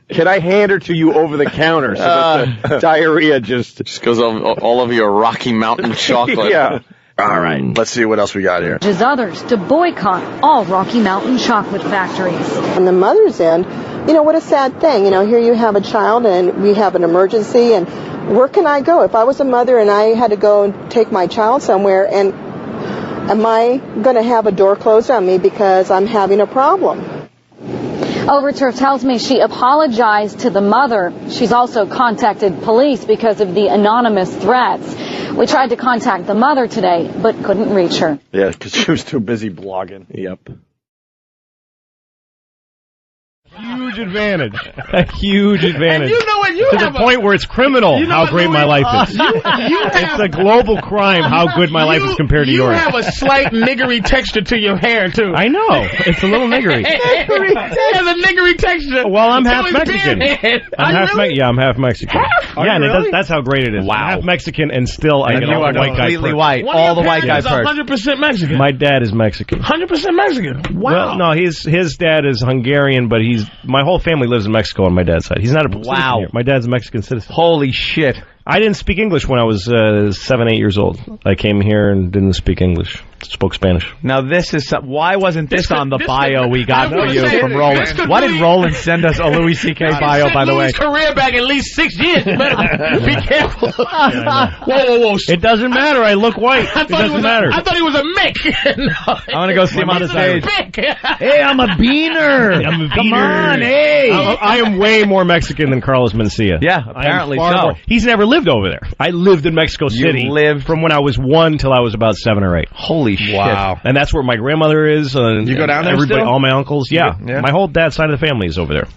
Can I hand her to you over the counter so that the diarrhea just goes all over your Rocky Mountain chocolate?" Yeah. All right, let's see what else we got here. Urges others to boycott all Rocky Mountain chocolate factories. On the mother's end, you know, what a sad thing. You know, here you have a child and we have an emergency, and where can I go? If I was a mother and I had to go and take my child somewhere, and am I going to have a door closed on me because I'm having a problem? Overturf tells me she apologized to the mother. She's also contacted police because of the anonymous threats. We tried to contact the mother today, but couldn't reach her. Yeah, because she was too busy blogging. Yep. Huge advantage. A huge advantage. And you know what? You to have the point where it's criminal how great my life is. It's a global crime how good my life is compared to yours. You have a slight niggery texture to your hair, too. I know. It's a little niggery. It has a niggery texture. Well, I'm half Mexican. I'm half Mexican. Yeah, and that's how great it is. Wow. I'm half Mexican and still I get all the white guys. Completely white. All the white guys first. 100% Mexican. My dad is Mexican. 100% Mexican. Wow. Well, no, his dad is Hungarian, but my whole family lives in Mexico on my dad's side. He's not a citizen here. My dad's a Mexican citizen. Holy shit. I didn't speak English when I was 7, 8 years old. I came here and didn't speak English. Spoke Spanish. Now this is why wasn't this on the bio we got for you from Roland? Why did Roland send us a Louis C.K. bio, by the way? Louis' career back at least 6 years. You better be careful. Whoa. It doesn't matter. I look white. It doesn't matter. I thought he was a Mick. No. I want to go see him on the stage. Hey, I'm a beaner. Come on, hey. I am way more Mexican than Carlos Mencia. Yeah, apparently so. He's never lived over there. I lived in Mexico City. You lived from when I was 1 till I was about 7 or 8. Holy shit. Wow. And that's where my grandmother is. You go down there everybody, still? all my uncles. Yeah. My whole dad's side of the family is over there.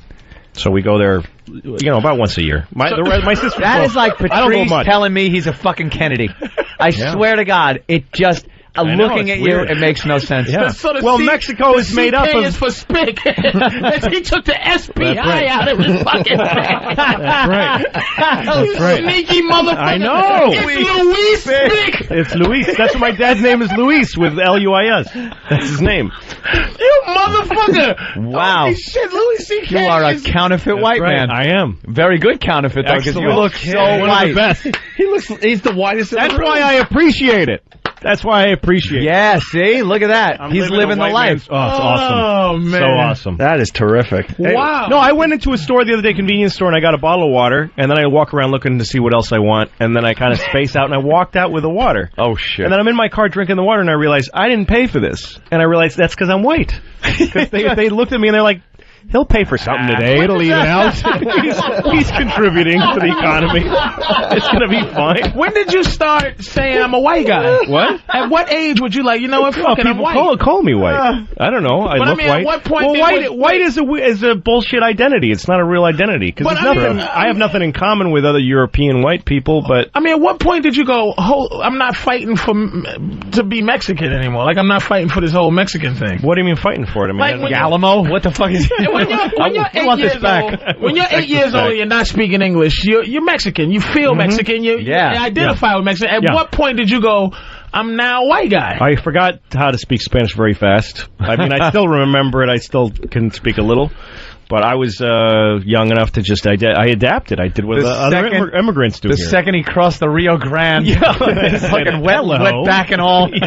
So we go there, about once a year. My sister. That is like Patrice telling me he's a fucking Kennedy. I swear to God, it just... looking at you, it makes no sense. Yeah. Well, Mexico is made up of... is for spick. He took the SPI out of his fucking That's right. That's right. Sneaky motherfucker. I know. It's Louis Spick. It's Luis. That's what my dad's name is, Luis, with L-U-I-S. That's his name. You motherfucker. Wow. Holy shit, Louis C.K. You are a counterfeit white man. I am. Very good counterfeit, though, because you look so white. One of the best. He's the whitest in the room. That's why I appreciate it. That's why I appreciate it. Yeah, see? Look at that. He's living the life. Oh, it's awesome. Oh, man. So awesome. That is terrific. Wow. No, I went into a store the other day, convenience store, and I got a bottle of water, and then I walk around looking to see what else I want, and then I kind of space out, and I walked out with the water. Oh, shit. And then I'm in my car drinking the water, and I realized I didn't pay for this. And I realized that's because I'm white. Because they looked at me, and they're like, he'll pay for something today. It'll even out. He's contributing to the economy. It's going to be fine. When did you start saying I'm a white guy? What? At what age would you like, you know what, fucking I'm white? People call me white. I don't know. I look white. At what point white is a bullshit identity. It's not a real identity. Because I have nothing in common with other European white people, but... I mean, at what point did you go, I'm not fighting to be Mexican anymore? Like, I'm not fighting for this whole Mexican thing. What do you mean fighting for it? I mean, like Alamo? What the fuck is... When you're 8 years old, when you're 8 years old and you're not speaking English, you're Mexican. You feel Mexican. You identify with Mexican. At what point did you go, I'm now a white guy. I forgot how to speak Spanish very fast. I mean, I still remember it. I still can speak a little. But I was young enough to just I adapted. I did what other immigrants do. The here. second he crossed the Rio Grande, fucking wet back and all. He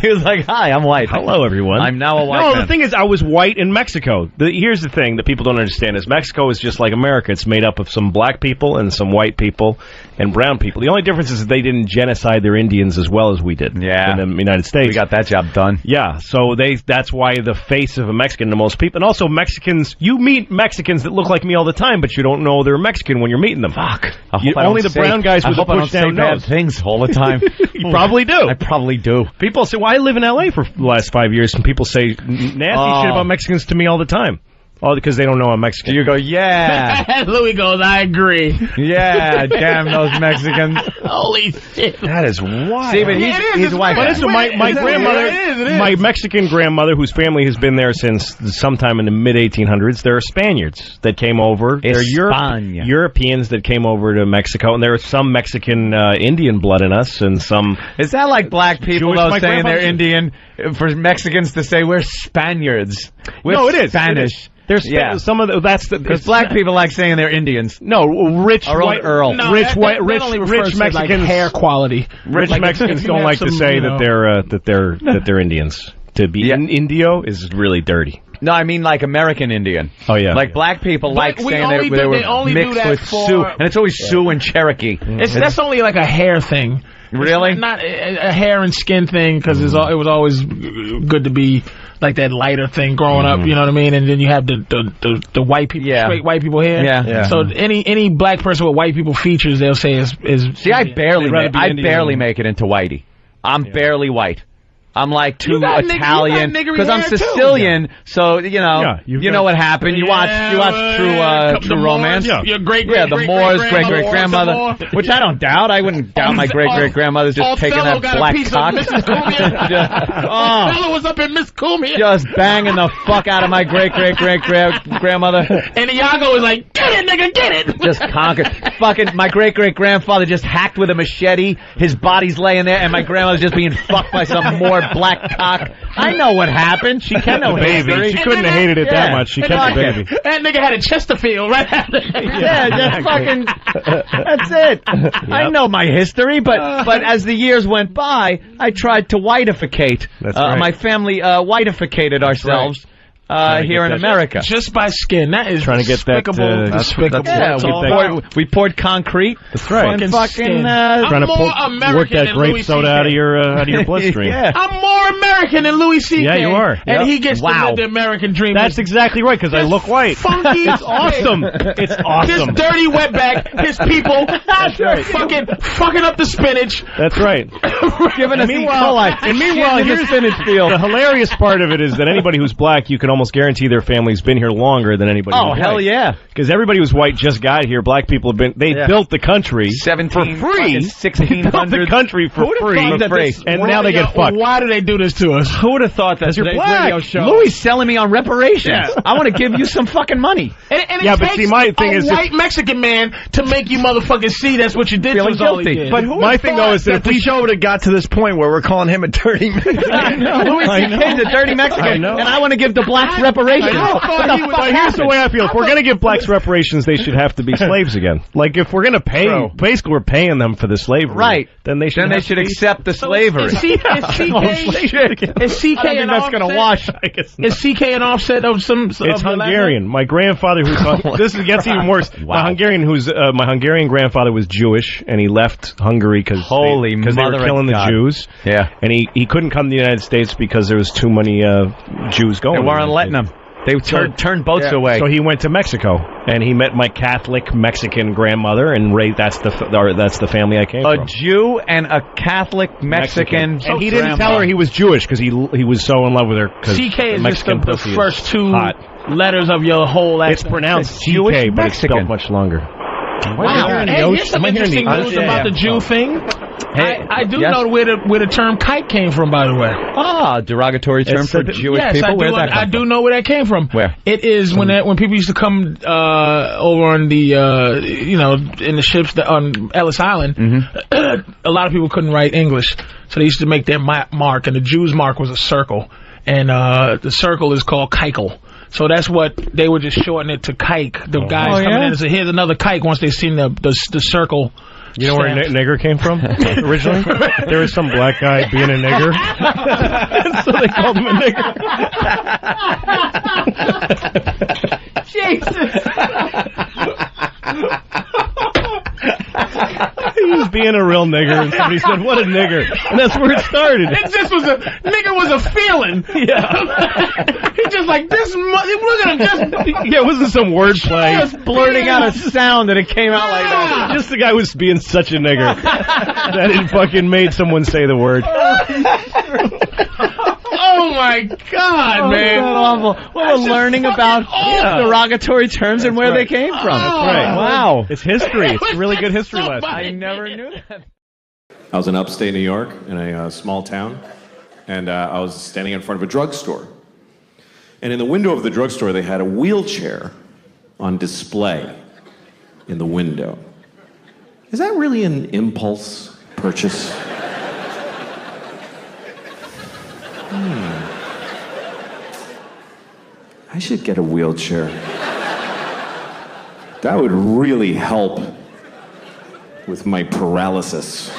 was like, "Hi, I'm white. Hello, everyone. I'm now a white man." No, the thing is, I was white in Mexico. Here's the thing that people don't understand: is Mexico is just like America. It's made up of some black people and some white people and brown people. The only difference is that they didn't genocide their Indians as well as we did. In the United States, we got that job done. Yeah, so that's why the face of a Mexican to most people, and also Mexicans. You meet Mexicans that look like me all the time, but you don't know they're Mexican when you're meeting them. Fuck. Only the brown guys with the push down nose. Bad things all the time. You probably do. I probably do. People say, well, I live in L.A. for the last 5 years, and people say nasty shit about Mexicans to me all the time. All because they don't know I'm Mexican. You go, yeah. Louis goes, I agree. Yeah, damn those Mexicans. Holy shit. That is wild. See, but he's white. But listen, my grandmother, my Mexican grandmother, whose family has been there since sometime in the mid-1800s, there are Spaniards that came over. There are Europeans that came over to Mexico, and there is some Mexican Indian blood in us, and some... Is that like black people, Jewish, though, saying they're Indian, for Mexicans to say we're Spaniards? No, it is. Spanish. There's some of the, because black people like saying they're Indians. No, rich white Earl. No, rich Mexicans, like hair quality. Rich Mexicans don't like to say that they're Indians. To be Indio is really dirty. No, I mean like American Indian. Oh yeah, like black people like saying they were mixed with Sioux, and it's always Sioux and Cherokee. That's only like a hair thing. Really? It's not a hair and skin thing, because it was always good to be like that lighter thing growing up, you know what I mean? And then you have the white people, straight white people here. Yeah. So any black person with white people features, they'll say is See, I barely make it into whitey. I'm barely white. I'm like too Italian because I'm Sicilian, so you know what happened. You watch True Romance. Your great the Moors, great grandmother, which I don't doubt. I wouldn't doubt my great grandmother's just taking that black cock. Othello was up in Miss Cumia, just banging the fuck out of my great grandmother. And Iago was like, "Get it, nigga, get it!" Just conquered. Fucking my great grandfather just hacked with a machete. His body's laying there, and my grandmother's just being fucked by some more black cock. I know what happened. She kept the baby. She couldn't have hated it that much. She kept the baby. That nigga had a Chesterfield right after. Just fucking. That's it. Yep. I know my history, but as the years went by, I tried to whiteificate. That's right. My family whiteificated ourselves. Here in America, just by skin. That is trying to get that. Despicable. We poured concrete. That's right. Fucking trying to work that grape soda out of your bloodstream. I'm more American than Louis C.K. Yeah, you are. And he gets to live the American dream. That's exactly right, because I look white. Funky. It's awesome. It's awesome. This dirty wetback, his people, fucking up the spinach. That's right. Giving us E. coli. And meanwhile, here's the spinach field. The hilarious part of it is that anybody who's black, you can almost guarantee their family's been here longer than anybody who's white. Oh, hell yeah. Because everybody who's white just got here. Black people have been, built the country for free. 1600. Built the country for free. And now they get fucked. Why do they do this to us? Who would have thought that today's radio show? Louis selling me on reparations. Yeah. I want to give you some fucking money. And it takes my thing is white Mexican man to make you motherfuckers see that's what you did to us all these years. But my thing though is that if the show would have got to this point where we're calling him a dirty Mexican. I know. Louis C.K.'s a dirty Mexican. And I want to give the blacks reparations. Here's the way I feel. If we're going to give blacks reparations, they should have to be slaves again. Like, if we're going to pay, basically we're paying them for the slavery. Right. Then they should accept the slavery. Is CK an offset? Is CK an offset of some... It's Hungarian. My grandfather, this gets even worse. Wow. My Hungarian grandfather was Jewish, and he left Hungary because they were killing the Jews. Yeah. And he couldn't come to the United States because there was too many Jews going. They weren't letting him. They turned boats away. So he went to Mexico, and he met my Catholic Mexican grandmother, and that's the family I came from. A Jew and a Catholic Mexican. And he didn't tell her he was Jewish because he was so in love with her. CK is Mexican just the first two letters of your whole last name. It's pronounced Jewish CK, but it's spelled much longer. Wow. Hey, here's some interesting news about the Jew thing. Hey, I do know where the term kike came from, by the way. Ah, derogatory term for Jewish people. Where did that come I do know where that came from. Where? It is when people used to come over on the in the ships on Ellis Island. A lot of people couldn't write English, so they used to make their mark, and the Jew's mark was a circle, and the circle is called kikel. So that's what they would just shorten it to kike. The guys coming in and say, "Here's another kike." Once they seen the circle. You know where nigger came from originally? There was some black guy being a nigger, so they called him a nigger. Jesus. He was being a real nigger, and somebody said, "What a nigger," and that's where it started. It just was nigger was a feeling. Yeah, he just like this. Look at him, just it wasn't some wordplay. Just blurting out a sound, and it came out like that. Just the guy was being such a nigger that it fucking made someone say the word. Oh my God, man! Awful. Well, we're learning about derogatory terms and where they came from. Right. Wow. It's history. It's a really good history lesson. I never knew that. I was in upstate New York in a small town, and I was standing in front of a drugstore. And in the window of the drugstore, they had a wheelchair on display in the window. Is that really an impulse purchase? I should get a wheelchair. That would really help with my paralysis.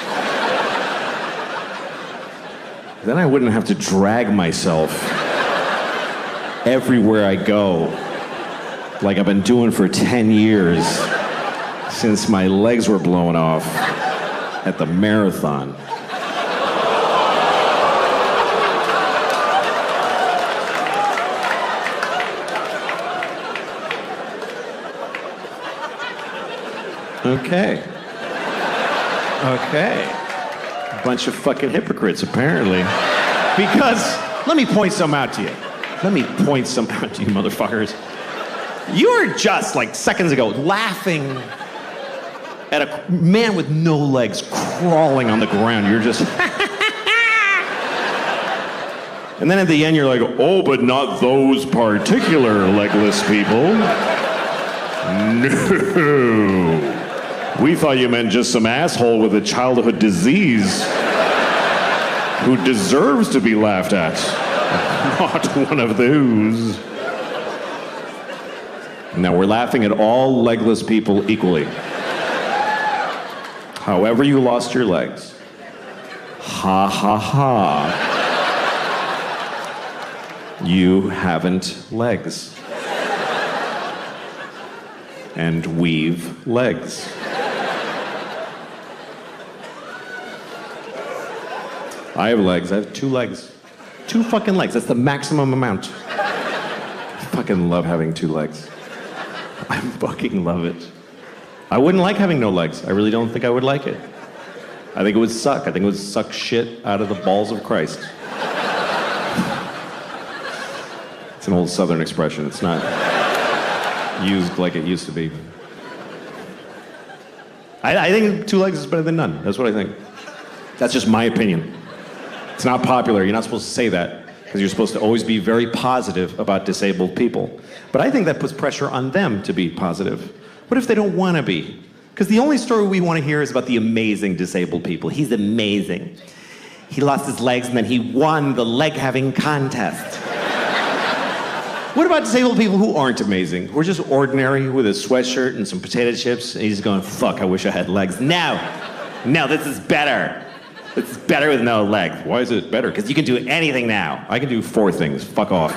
Then I wouldn't have to drag myself everywhere I go, like I've been doing for 10 years since my legs were blown off at the marathon. Okay. Bunch of fucking hypocrites, apparently. Because, let me point some out to you. Motherfuckers. You were just, like, seconds ago, laughing at a man with no legs crawling on the ground. You're just... And then at the end, you're like, oh, but not those particular legless people. No. We thought you meant just some asshole with a childhood disease who deserves to be laughed at. Not one of those. Now, we're laughing at all legless people equally. However you lost your legs. Ha ha ha. You haven't legs. And we've legs. I have legs. I have 2 legs. 2 fucking legs. That's the maximum amount. I fucking love having 2 legs. I fucking love it. I wouldn't like having no legs. I really don't think I would like it. I think it would suck. I think it would suck shit out of the balls of Christ. It's an old Southern expression. It's not used like it used to be. I think 2 legs is better than none. That's what I think. That's just my opinion. It's not popular. You're not supposed to say that because you're supposed to always be very positive about disabled people. But I think that puts pressure on them to be positive. What if they don't want to be? Because the only story we want to hear is about the amazing disabled people. He's amazing. He lost his legs and then he won the leg-having contest. What about disabled people who aren't amazing? Who are just ordinary with a sweatshirt and some potato chips and he's going, fuck, I wish I had legs. No, this is better. It's better with no legs. Why is it better? Because you can do anything now. I can do 4 things. Fuck off.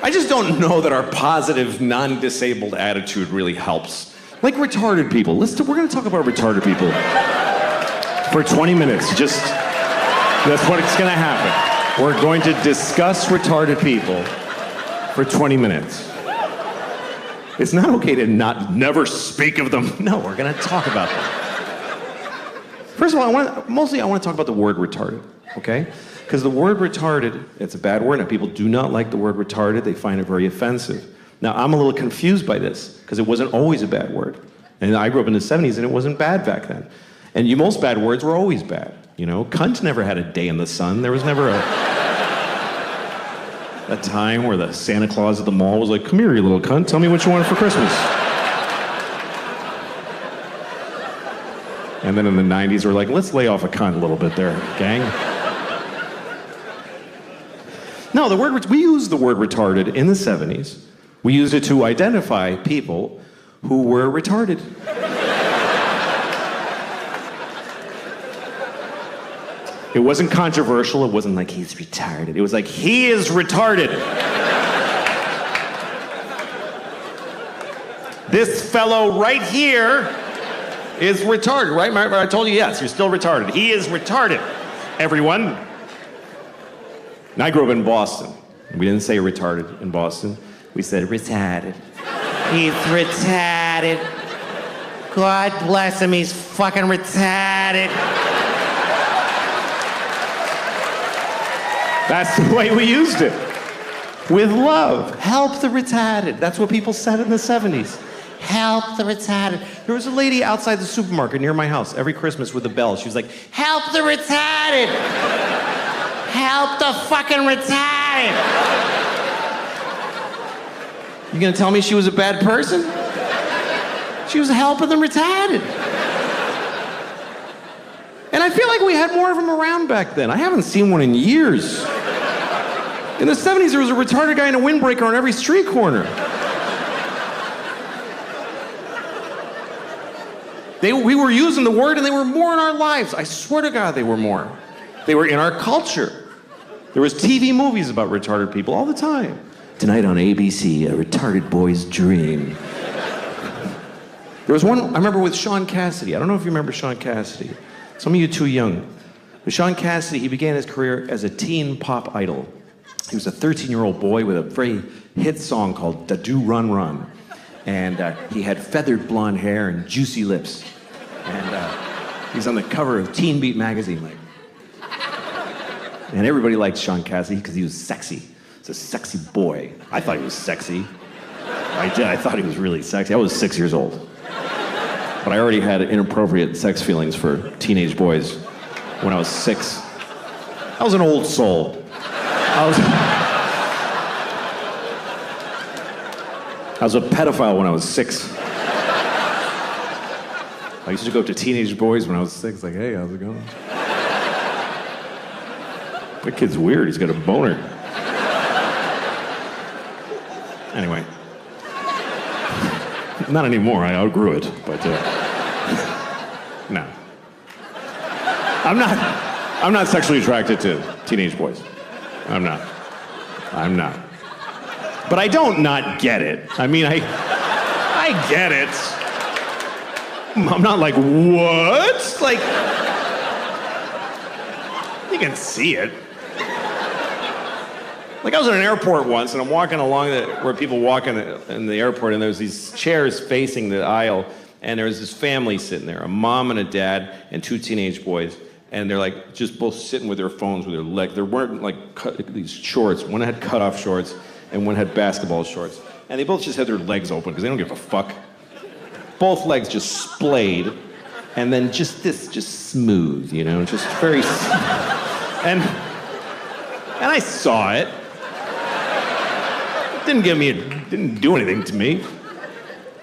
I just don't know that our positive, non-disabled attitude really helps. Like retarded people. We're going to talk about retarded people for 20 minutes. That's what's going to happen. We're going to discuss retarded people for 20 minutes. It's not okay to never speak of them. No, we're going to talk about them. First of all, I want to talk about the word retarded, okay? Because the word retarded, it's a bad word, and people do not like the word retarded. They find it very offensive. Now, I'm a little confused by this, because it wasn't always a bad word. And I grew up in the 70s, and it wasn't bad back then. And most bad words were always bad. Cunt never had a day in the sun. There was never a time where the Santa Claus at the mall was like, come here, you little cunt, tell me what you want for Christmas. And then in the 90s, we're like, let's lay off a cunt a little bit there, gang. No, we used the word retarded in the 70s. We used it to identify people who were retarded. It wasn't controversial. It wasn't like, he's retarded. It was like, he is retarded. This fellow right here is retarded, right? I told you, yes, you're still retarded. He is retarded, everyone. And I grew up in Boston. We didn't say retarded in Boston. We said retarded. He's retarded. God bless him, he's fucking retarded. That's the way we used it. With love. Help the retarded. That's what people said in the 70s. Help the retarded. There was a lady outside the supermarket near my house every Christmas with a bell. She was like, help the retarded. Help the fucking retarded. You gonna tell me she was a bad person? She was helping the retarded. And I feel like we had more of them around back then. I haven't seen one in years. In the 70s, there was a retarded guy in a windbreaker on every street corner. We were using the word, and they were more in our lives. I swear to God, they were more. They were in our culture. There was TV movies about retarded people all the time. Tonight on ABC, a retarded boy's dream. There was one, I remember, with Sean Cassidy. I don't know if you remember Sean Cassidy. Some of you are too young. But Sean Cassidy, he began his career as a teen pop idol. He was a 13-year-old boy with a very hit song called Da Do Run Run. And he had feathered blonde hair and juicy lips. And he's on the cover of Teen Beat magazine. And everybody liked Sean Cassidy because he was sexy. He's a sexy boy. I thought he was sexy. I did. I thought he was really sexy. I was 6 years old. But I already had inappropriate sex feelings for teenage boys when I was 6. I was an old soul. I was a pedophile when I was 6. I used to go up to teenage boys when I was 6, like, hey, how's it going? That kid's weird, he's got a boner. Anyway. Not anymore, I outgrew it, but no. I'm not sexually attracted to teenage boys. I'm not. But I don't not get it. I mean, I get it. I'm not like, what? Like, you can see it. Like, I was at an airport once, and I'm walking along where people walk in the airport, and there's these chairs facing the aisle, and there's this family sitting there, a mom and a dad and 2 teenage boys, and they're like just both sitting with their phones with their legs. They're wearing like these shorts. One had cut-off shorts, and one had basketball shorts. And they both just had their legs open because they don't give a fuck. Both legs just splayed, and then just smooth, just very. And I saw it. It didn't do anything to me.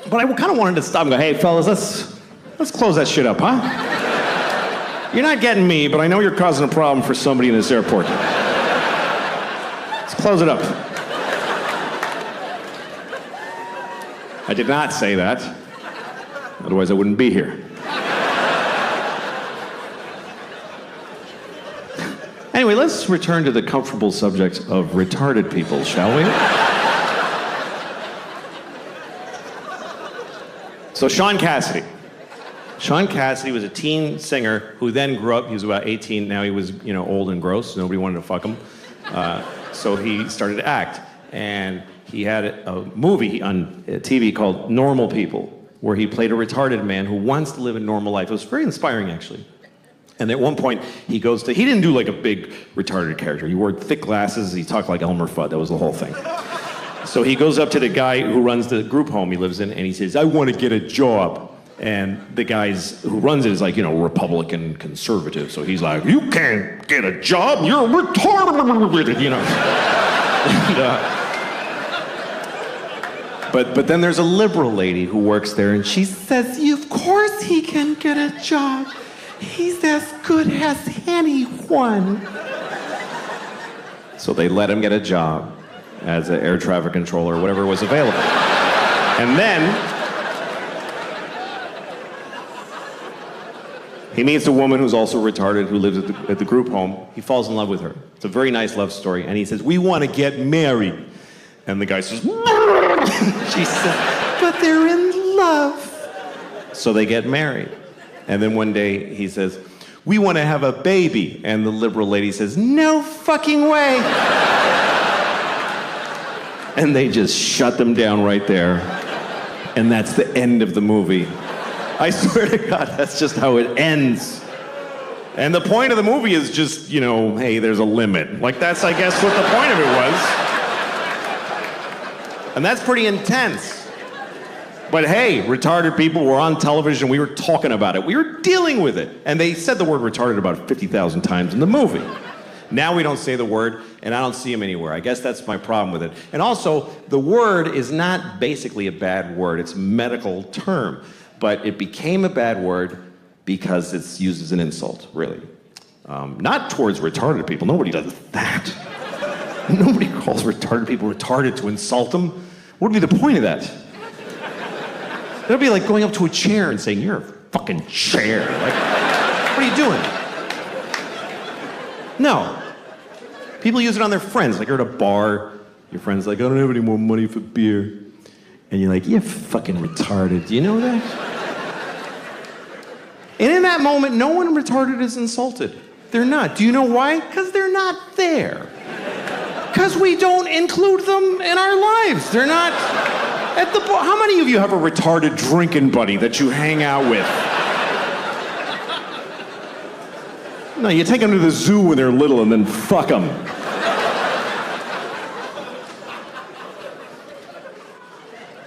But I kind of wanted to stop and go, hey, fellas, let's close that shit up, huh? You're not getting me, but I know you're causing a problem for somebody in this airport. Let's close it up. I did not say that. Otherwise, I wouldn't be here. Anyway, let's return to the comfortable subject of retarded people, shall we? So Sean Cassidy. Sean Cassidy was a teen singer who then grew up. He was about 18. Now he was, old and gross. Nobody wanted to fuck him. So he started to act. And he had a movie on TV called Normal People, where he played a retarded man who wants to live a normal life. It was very inspiring, actually. And at one point, he didn't do like a big retarded character. He wore thick glasses. He talked like Elmer Fudd. That was the whole thing. So he goes up to the guy who runs the group home he lives in, and he says, I want to get a job. And the guys who runs it is like, Republican conservative. So he's like, you can't get a job, you're retarded, And, but then there's a liberal lady who works there, and she says, of course he can get a job. He's as good as anyone. So they let him get a job as an air traffic controller or whatever was available. And then he meets a woman who's also retarded who lives at the group home. He falls in love with her. It's a very nice love story. And he says, we want to get married. And the guy says, she says, but they're in love. So they get married. And then one day he says, we want to have a baby. And the liberal lady says, no fucking way. And they just shut them down right there. And that's the end of the movie. I swear to God, that's just how it ends. And the point of the movie is just, hey, there's a limit. Like, that's, I guess, what the point of it was. And that's pretty intense. But hey, retarded people were on television. We were talking about it. We were dealing with it. And they said the word retarded about 50,000 times in the movie. Now we don't say the word, and I don't see them anywhere. I guess that's my problem with it. And also, the word is not basically a bad word. It's a medical term. But it became a bad word because it's used as an insult, really. Not towards retarded people. Nobody does that. Nobody calls retarded people retarded to insult them. What would be the point of that? That would be like going up to a chair and saying, you're a fucking chair. Like, what are you doing? No. People use it on their friends. Like, you're at a bar, your friend's like, I don't have any more money for beer. And you're like, you're fucking retarded. Do you know that? And in that moment, no one retarded is insulted. They're not. Do you know why? Because they're not there. Because we don't include them in our lives. They're not at the bar. How many of you have a retarded drinking buddy that you hang out with? No, you take them to the zoo when they're little and then fuck them.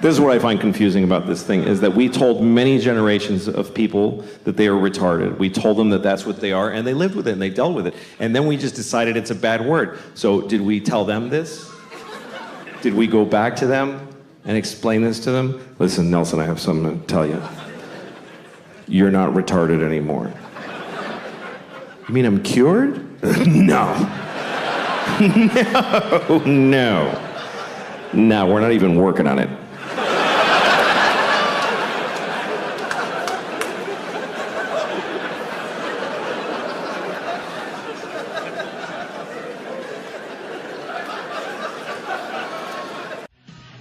This is what I find confusing about this thing, is that we told many generations of people that they are retarded. We told them that that's what they are, and they lived with it, and they dealt with it. And then we just decided it's a bad word. So did we tell them this? Did we go back to them and explain this to them? Listen, Nelson, I have something to tell you. You're not retarded anymore. You mean I'm cured? No. No, we're not even working on it.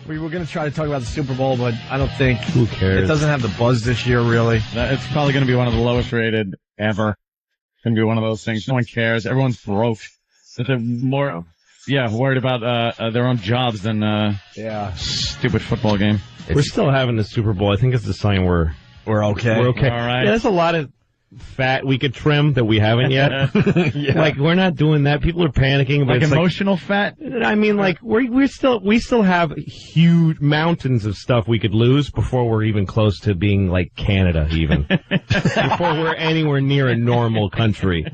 We were going to try to talk about the Super Bowl, but I don't think... Who cares? It doesn't have the buzz this year, really. It's probably going to be one of the lowest rated ever. It's going to be one of those things. No one cares. Everyone's broke. They're more, worried about their own jobs than stupid football game. We're still having the Super Bowl. I think it's a sign we're okay. We're okay. All right. Yeah, there's a lot of fat we could trim that we haven't yet. Like, we're not doing that. People are panicking. But like emotional fat? I mean, like, we still have huge mountains of stuff we could lose before we're even close to being like Canada, even. Before we're anywhere near a normal country.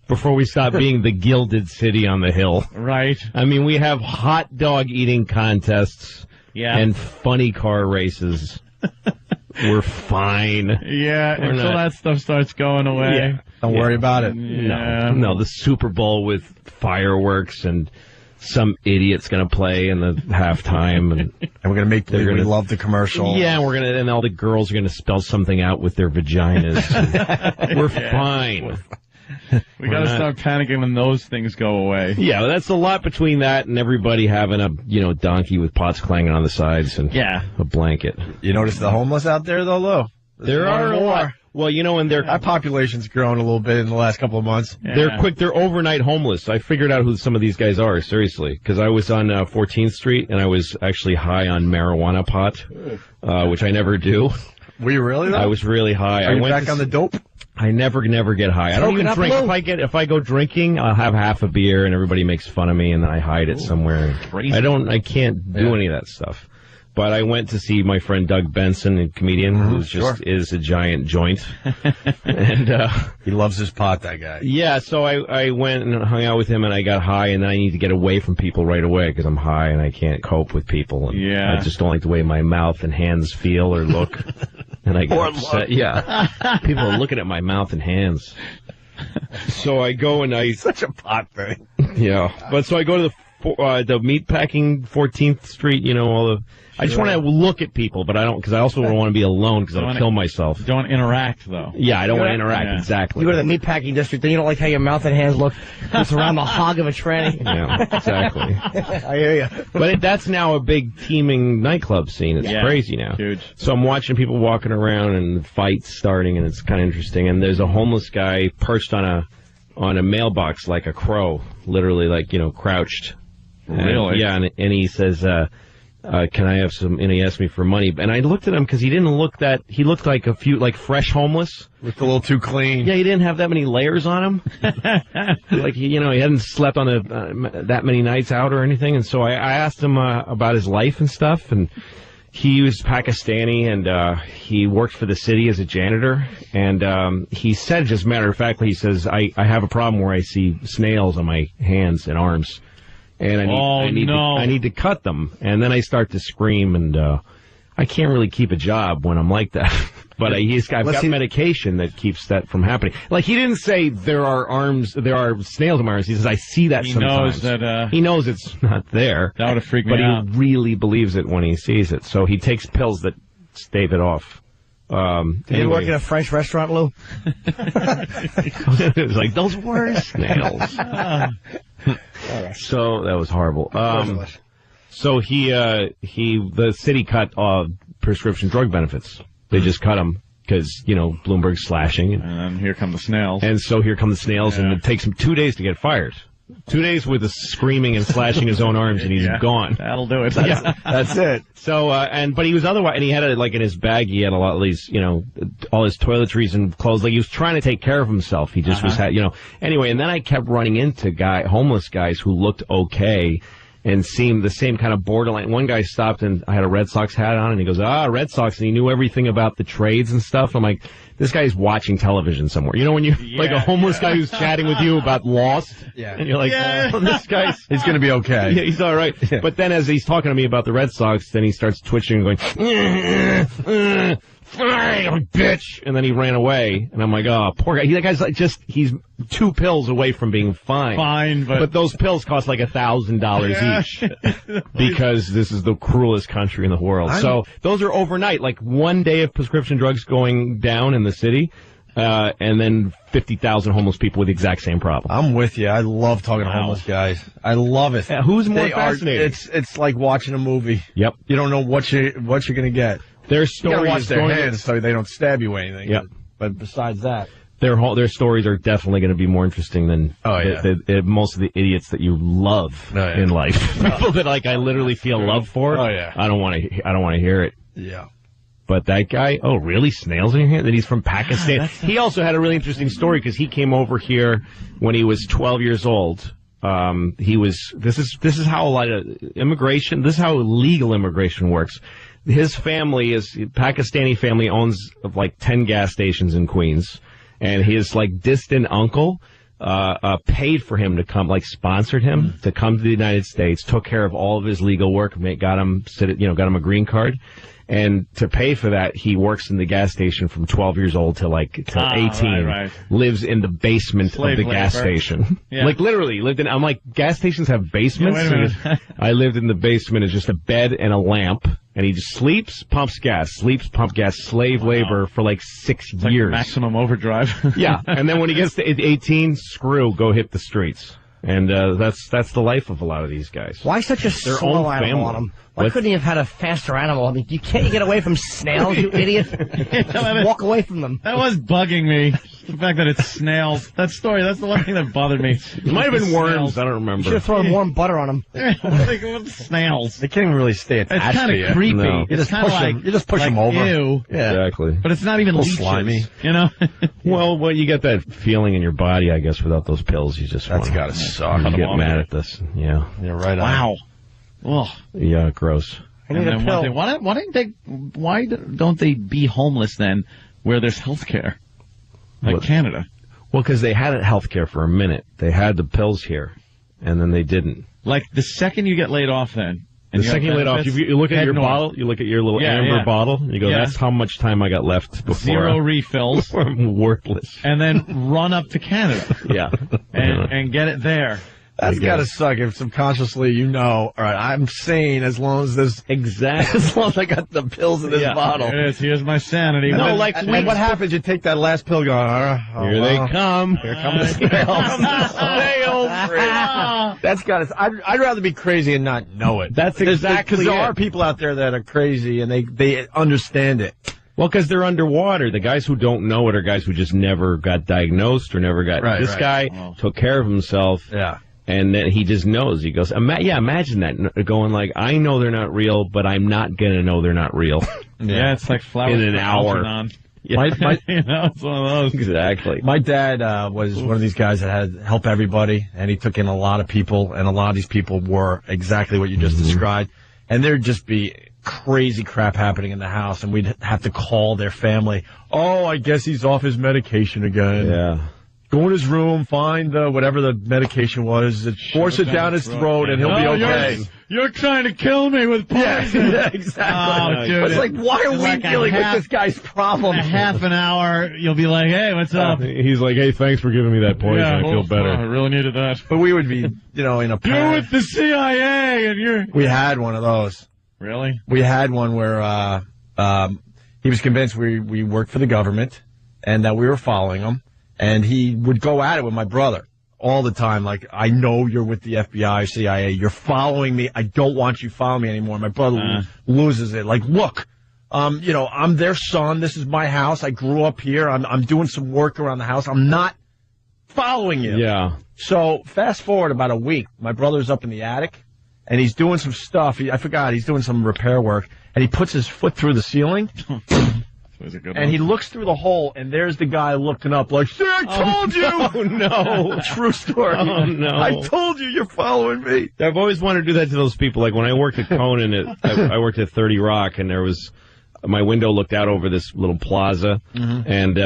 Before we stop being the gilded city on the hill. Right. I mean, we have hot dog eating contests and funny car races. We're fine. Yeah, until that stuff starts going away. Yeah. Don't worry about it. Yeah. No, the Super Bowl with fireworks and some idiot's going to play in the halftime. And we're going to make believe we love the commercial. Yeah, and all the girls are going to spell something out with their vaginas. We're fine. We got to start panicking when those things go away. Yeah, that's a lot between that and everybody having a donkey with pots clanging on the sides and a blanket. You notice the homeless out there, though, Lou? There are a lot. Well, and our population's grown a little bit in the last couple of months. Yeah. They're overnight homeless. I figured out who some of these guys are, seriously, because I was on 14th Street and I was actually high on marijuana pot, which I never do. Were you really, though? I was really high. Are you back on the dope? I never get high. I don't even drink. If I go drinking, I'll have half a beer and everybody makes fun of me and then I hide it somewhere. Crazy. I can't do any of that stuff. But I went to see my friend Doug Benson, a comedian who's is a giant joint. And he loves his pot, that guy. Yeah, so I went and hung out with him and I got high and then I need to get away from people right away because I'm high and I can't cope with people. And I just don't like the way my mouth and hands feel or look. And I get upset. Yeah. People are looking at my mouth and hands. So I go and I... Such a pot thing. Yeah. But so I go to the meatpacking 14th Street, you know, all the... I just want to look at people, but I don't, because I also don't want to be alone because I'll kill myself. Don't interact, though. Yeah, I don't want to interact, exactly. You go to the meatpacking district, then you don't like how your mouth and hands look. It's around the hog of a tranny. Yeah, exactly. I hear you. But that's now a big teeming nightclub scene. It's crazy now. Huge. So I'm watching people walking around and fights starting, and it's kind of interesting. And there's a homeless guy perched on a mailbox like a crow, literally like, you know, crouched. Really? Yeah, and he says, can I have some, and he asked me for money, and I looked at him because he looked like like fresh homeless. Looked a little too clean. Yeah, he didn't have that many layers on him. Like, he hadn't slept on that many nights out or anything, and so I asked him about his life and stuff, and he was Pakistani, and he worked for the city as a janitor, and he said, just matter of fact, he says, I have a problem where I see snails on my hands and arms. And I need to cut them. And then I start to scream, and I can't really keep a job when I'm like that. But I've got medication that keeps that from happening. Like, he didn't say there are snails in my arms. He says, I see that sometimes. He knows it's not there. That would have freaked me out. But he really believes it when he sees it. So he takes pills that stave it off. You work in a French restaurant, Lou? It was like, those were snails. So that was horrible. So the city cut prescription drug benefits. They just cut them because, you know, Bloomberg's slashing. And then here come the snails. And so here come the snails, and it takes him 2 days to get fired. 2 days with the screaming and slashing his own arms, and he's gone. That'll do it. That's it. So, but he was otherwise, and he had like in his bag, he had a lot of these, you know, all his toiletries and clothes. Like, he was trying to take care of himself. He just anyway, and then I kept running into homeless guys who looked okay and seemed the same kind of borderline. One guy stopped, and I had a Red Sox hat on, and he goes, Red Sox, and he knew everything about the trades and stuff. I'm like, this guy's watching television somewhere. You know, when you like a homeless guy who's chatting with you about Lost, and you're like, this guy's... He's going to be okay. Yeah, he's all right. Yeah. But then as he's talking to me about the Red Sox, then he starts twitching and going, bitch, and then he ran away, and I'm like, oh, poor guy. That guy's like he's 2 pills away from being fine. But those pills cost like $1,000 each because this is the cruelest country in the world. So those are overnight, like 1 day of prescription drugs going down in the city, and then 50,000 homeless people with the exact same problem. I'm with you. I love talking to homeless guys. I love it. Yeah, who's more fascinating? It's like watching a movie. Yep. You don't know what you're going to get. Their stories, watch their hands so they don't stab you or anything. Yep. But besides that, their stories are definitely going to be more interesting than most of the idiots that you love in life. People that I literally feel love for. Oh yeah. I don't want to hear it. Yeah. But that guy, oh really? Snails in your hand? That he's from Pakistan. He also had a really interesting story because he came over here when he was 12 years old. This is how a lot of immigration. This is how legal immigration works. His family Pakistani family owns like 10 gas stations in Queens, and his like distant uncle paid for him to come, like sponsored him to come to the United States, took care of all of his legal work, got him a green card. And to pay for that, he works in the gas station from 12 years old till 18. Right. Lives in the basement of the gas station. Yeah. Like literally lived in. I'm like, gas stations have basements. Yeah, I lived in the basement. It's just a bed and a lamp, and he just sleeps, pumps gas, slave labor for like 6 years. Like maximum overdrive. Yeah, and then when he gets to 18, go hit the streets. And that's the life of a lot of these guys. Why such a slow animal on them? Why couldn't he have had a faster animal? I mean, can't you get away from snails, you idiot? Just walk away from them. That was bugging me. the fact that it's snails. That story, that's the one thing that bothered me. It might have been worms. I don't You remember. should have thrown warm butter on them. What's snails? They can't even really stay attached It's kind to you. of creepy. No. It's kind of like You just push them over. Ew. Yeah. Exactly. But it's not even A little leeches, slimy. you know? Well, you get that feeling in your body, I guess, without those pills. You just That's wanna- gotta suck. You get mad at this. Yeah. You're right on. Wow. Ugh. Yeah, gross. I need a pill. Why don't they be homeless then where there's health care? Like Well- Canada. Well, because they had health care for a minute. They had the pills here, and then they didn't. Like the second you get laid off then. The second you laid off, you look at head your north. bottle, you look at your little Yeah, amber yeah. bottle, and you go, Yeah. that's how much time I got left before. 0 refills. before I'm worthless. And then run up to Canada. Yeah. and get it there. That's gotta suck if subconsciously you know, all right, I'm sane as long as this as long as I got the pills in this bottle. Here it is. Here's my sanity. No, like and what happens? You take that last pill, go, Here they come. Here come the snails. That's gotta. I'd rather be crazy and not know it. That's exactly because there it. are people out there that are crazy and they understand it. Well, because they're underwater. The guys who don't know it are guys who just never got diagnosed or never got. Right, this right. guy took care of himself. Yeah. And then he just knows. He goes, imagine that, going like, I know they're not real, but I'm not going to know they're not real. Yeah, it's like flowers in an for hour. Algernon. Yeah. You know, it's one of those. Exactly. My dad was one of these guys that had help everybody, and he took in a lot of people, and a lot of these people were exactly what you just described. And there'd just be crazy crap happening in the house, and we'd have to call their family. Oh, I guess he's off his medication again. Yeah. Go in his room, find whatever the medication was, force it down his throat, and he'll be okay. You're trying to kill me with poison. Yeah, exactly. Oh, dude. It's like, why are we dealing with this guy's problem? A half an hour, you'll be like, hey, what's up? He's like, hey, thanks for giving me that poison. I feel better. I really needed that. But we would be, in a You're panic. with the CIA, and you're... We had one of those. Really? We had one where he was convinced we worked for the government and that we were following him. And he would go at it with my brother all the time. Like, I know you're with the FBI, CIA. You're following me. I don't want you following me anymore. My brother loses it. Like, look, I'm their son. This is my house. I grew up here. I'm doing some work around the house. I'm not following you. Yeah. So fast forward about a week. My brother's up in the attic, and he's doing some stuff. I forgot. He's doing some repair work, and he puts his foot through the ceiling. And he looks through the hole, and there's the guy looking up like, see, I told you! Oh, no. True story. Oh, no. I told you, you're following me. I've always wanted to do that to those people. Like when I worked at Conan, I worked at 30 Rock, and my window looked out over this little plaza, and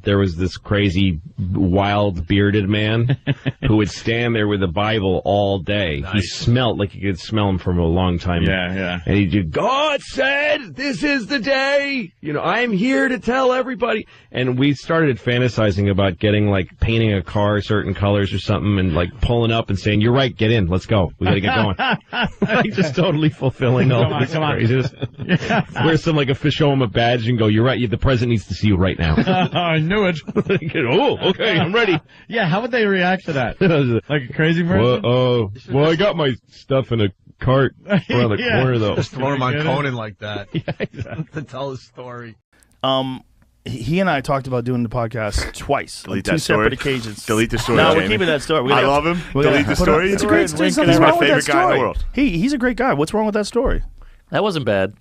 there was this crazy, wild, bearded man who would stand there with a Bible all day. Nice. He smelled like you could smell him from a long time. Yeah. And he'd do, God said, this is the day. I'm here to tell everybody. And we started fantasizing about painting a car certain colors or something, and pulling up and saying, you're right, get in, let's go. We gotta get going. Just totally fulfilling all this craziness. Wear show him a badge and go, you're right, the president needs to see you right now. I knew it. Oh, okay, I'm ready. Yeah, how would they react to that? Like a crazy person? Well, I got my stuff in a cart around the corner, though. Just throw him on Conan like that. Yeah, exactly. To tell his story. He and I talked about doing the podcast twice. Delete on that two story. separate occasions. Delete the story, No, Jamie. we're keeping that story. I love him. Delete the story. It's a great story. He's my favorite guy in the world. He's a great guy. What's wrong with that story? That wasn't bad.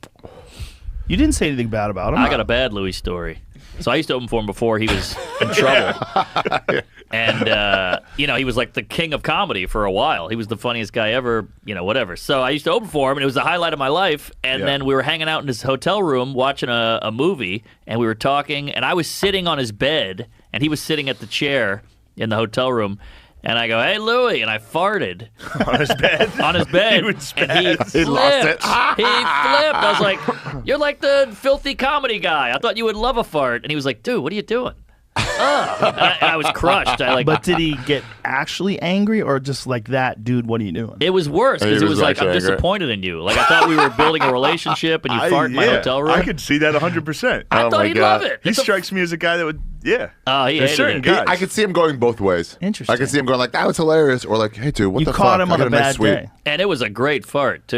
You didn't say anything bad about him. I got a bad Louis story. So I used to open for him before he was in trouble. And, he was like the king of comedy for a while. He was the funniest guy ever, whatever. So I used to open for him, and it was the highlight of my life. And then we were hanging out in his hotel room watching a movie, and we were talking, and I was sitting on his bed, and he was sitting at the chair in the hotel room. And I go, hey, Louis, and I farted. On his bed? On his bed. And he flipped. He flipped. I was like, you're like the filthy comedy guy. I thought you would love a fart. And he was like, dude, what are you doing? I was crushed. But did he get actually angry or just like that, dude, what are you doing? It was worse because it was like, I'm disappointed in you. Like, I thought we were building a relationship and you fart in my hotel room. I could see that 100%. I thought he'd love it. He strikes me as a guy that would, There's certain guys. I could see him going both ways. Interesting. I could see him going like, that was hilarious, or like, hey, dude, what you the fuck? caught him on I got a bad nice suite. day. And it was a great fart, too.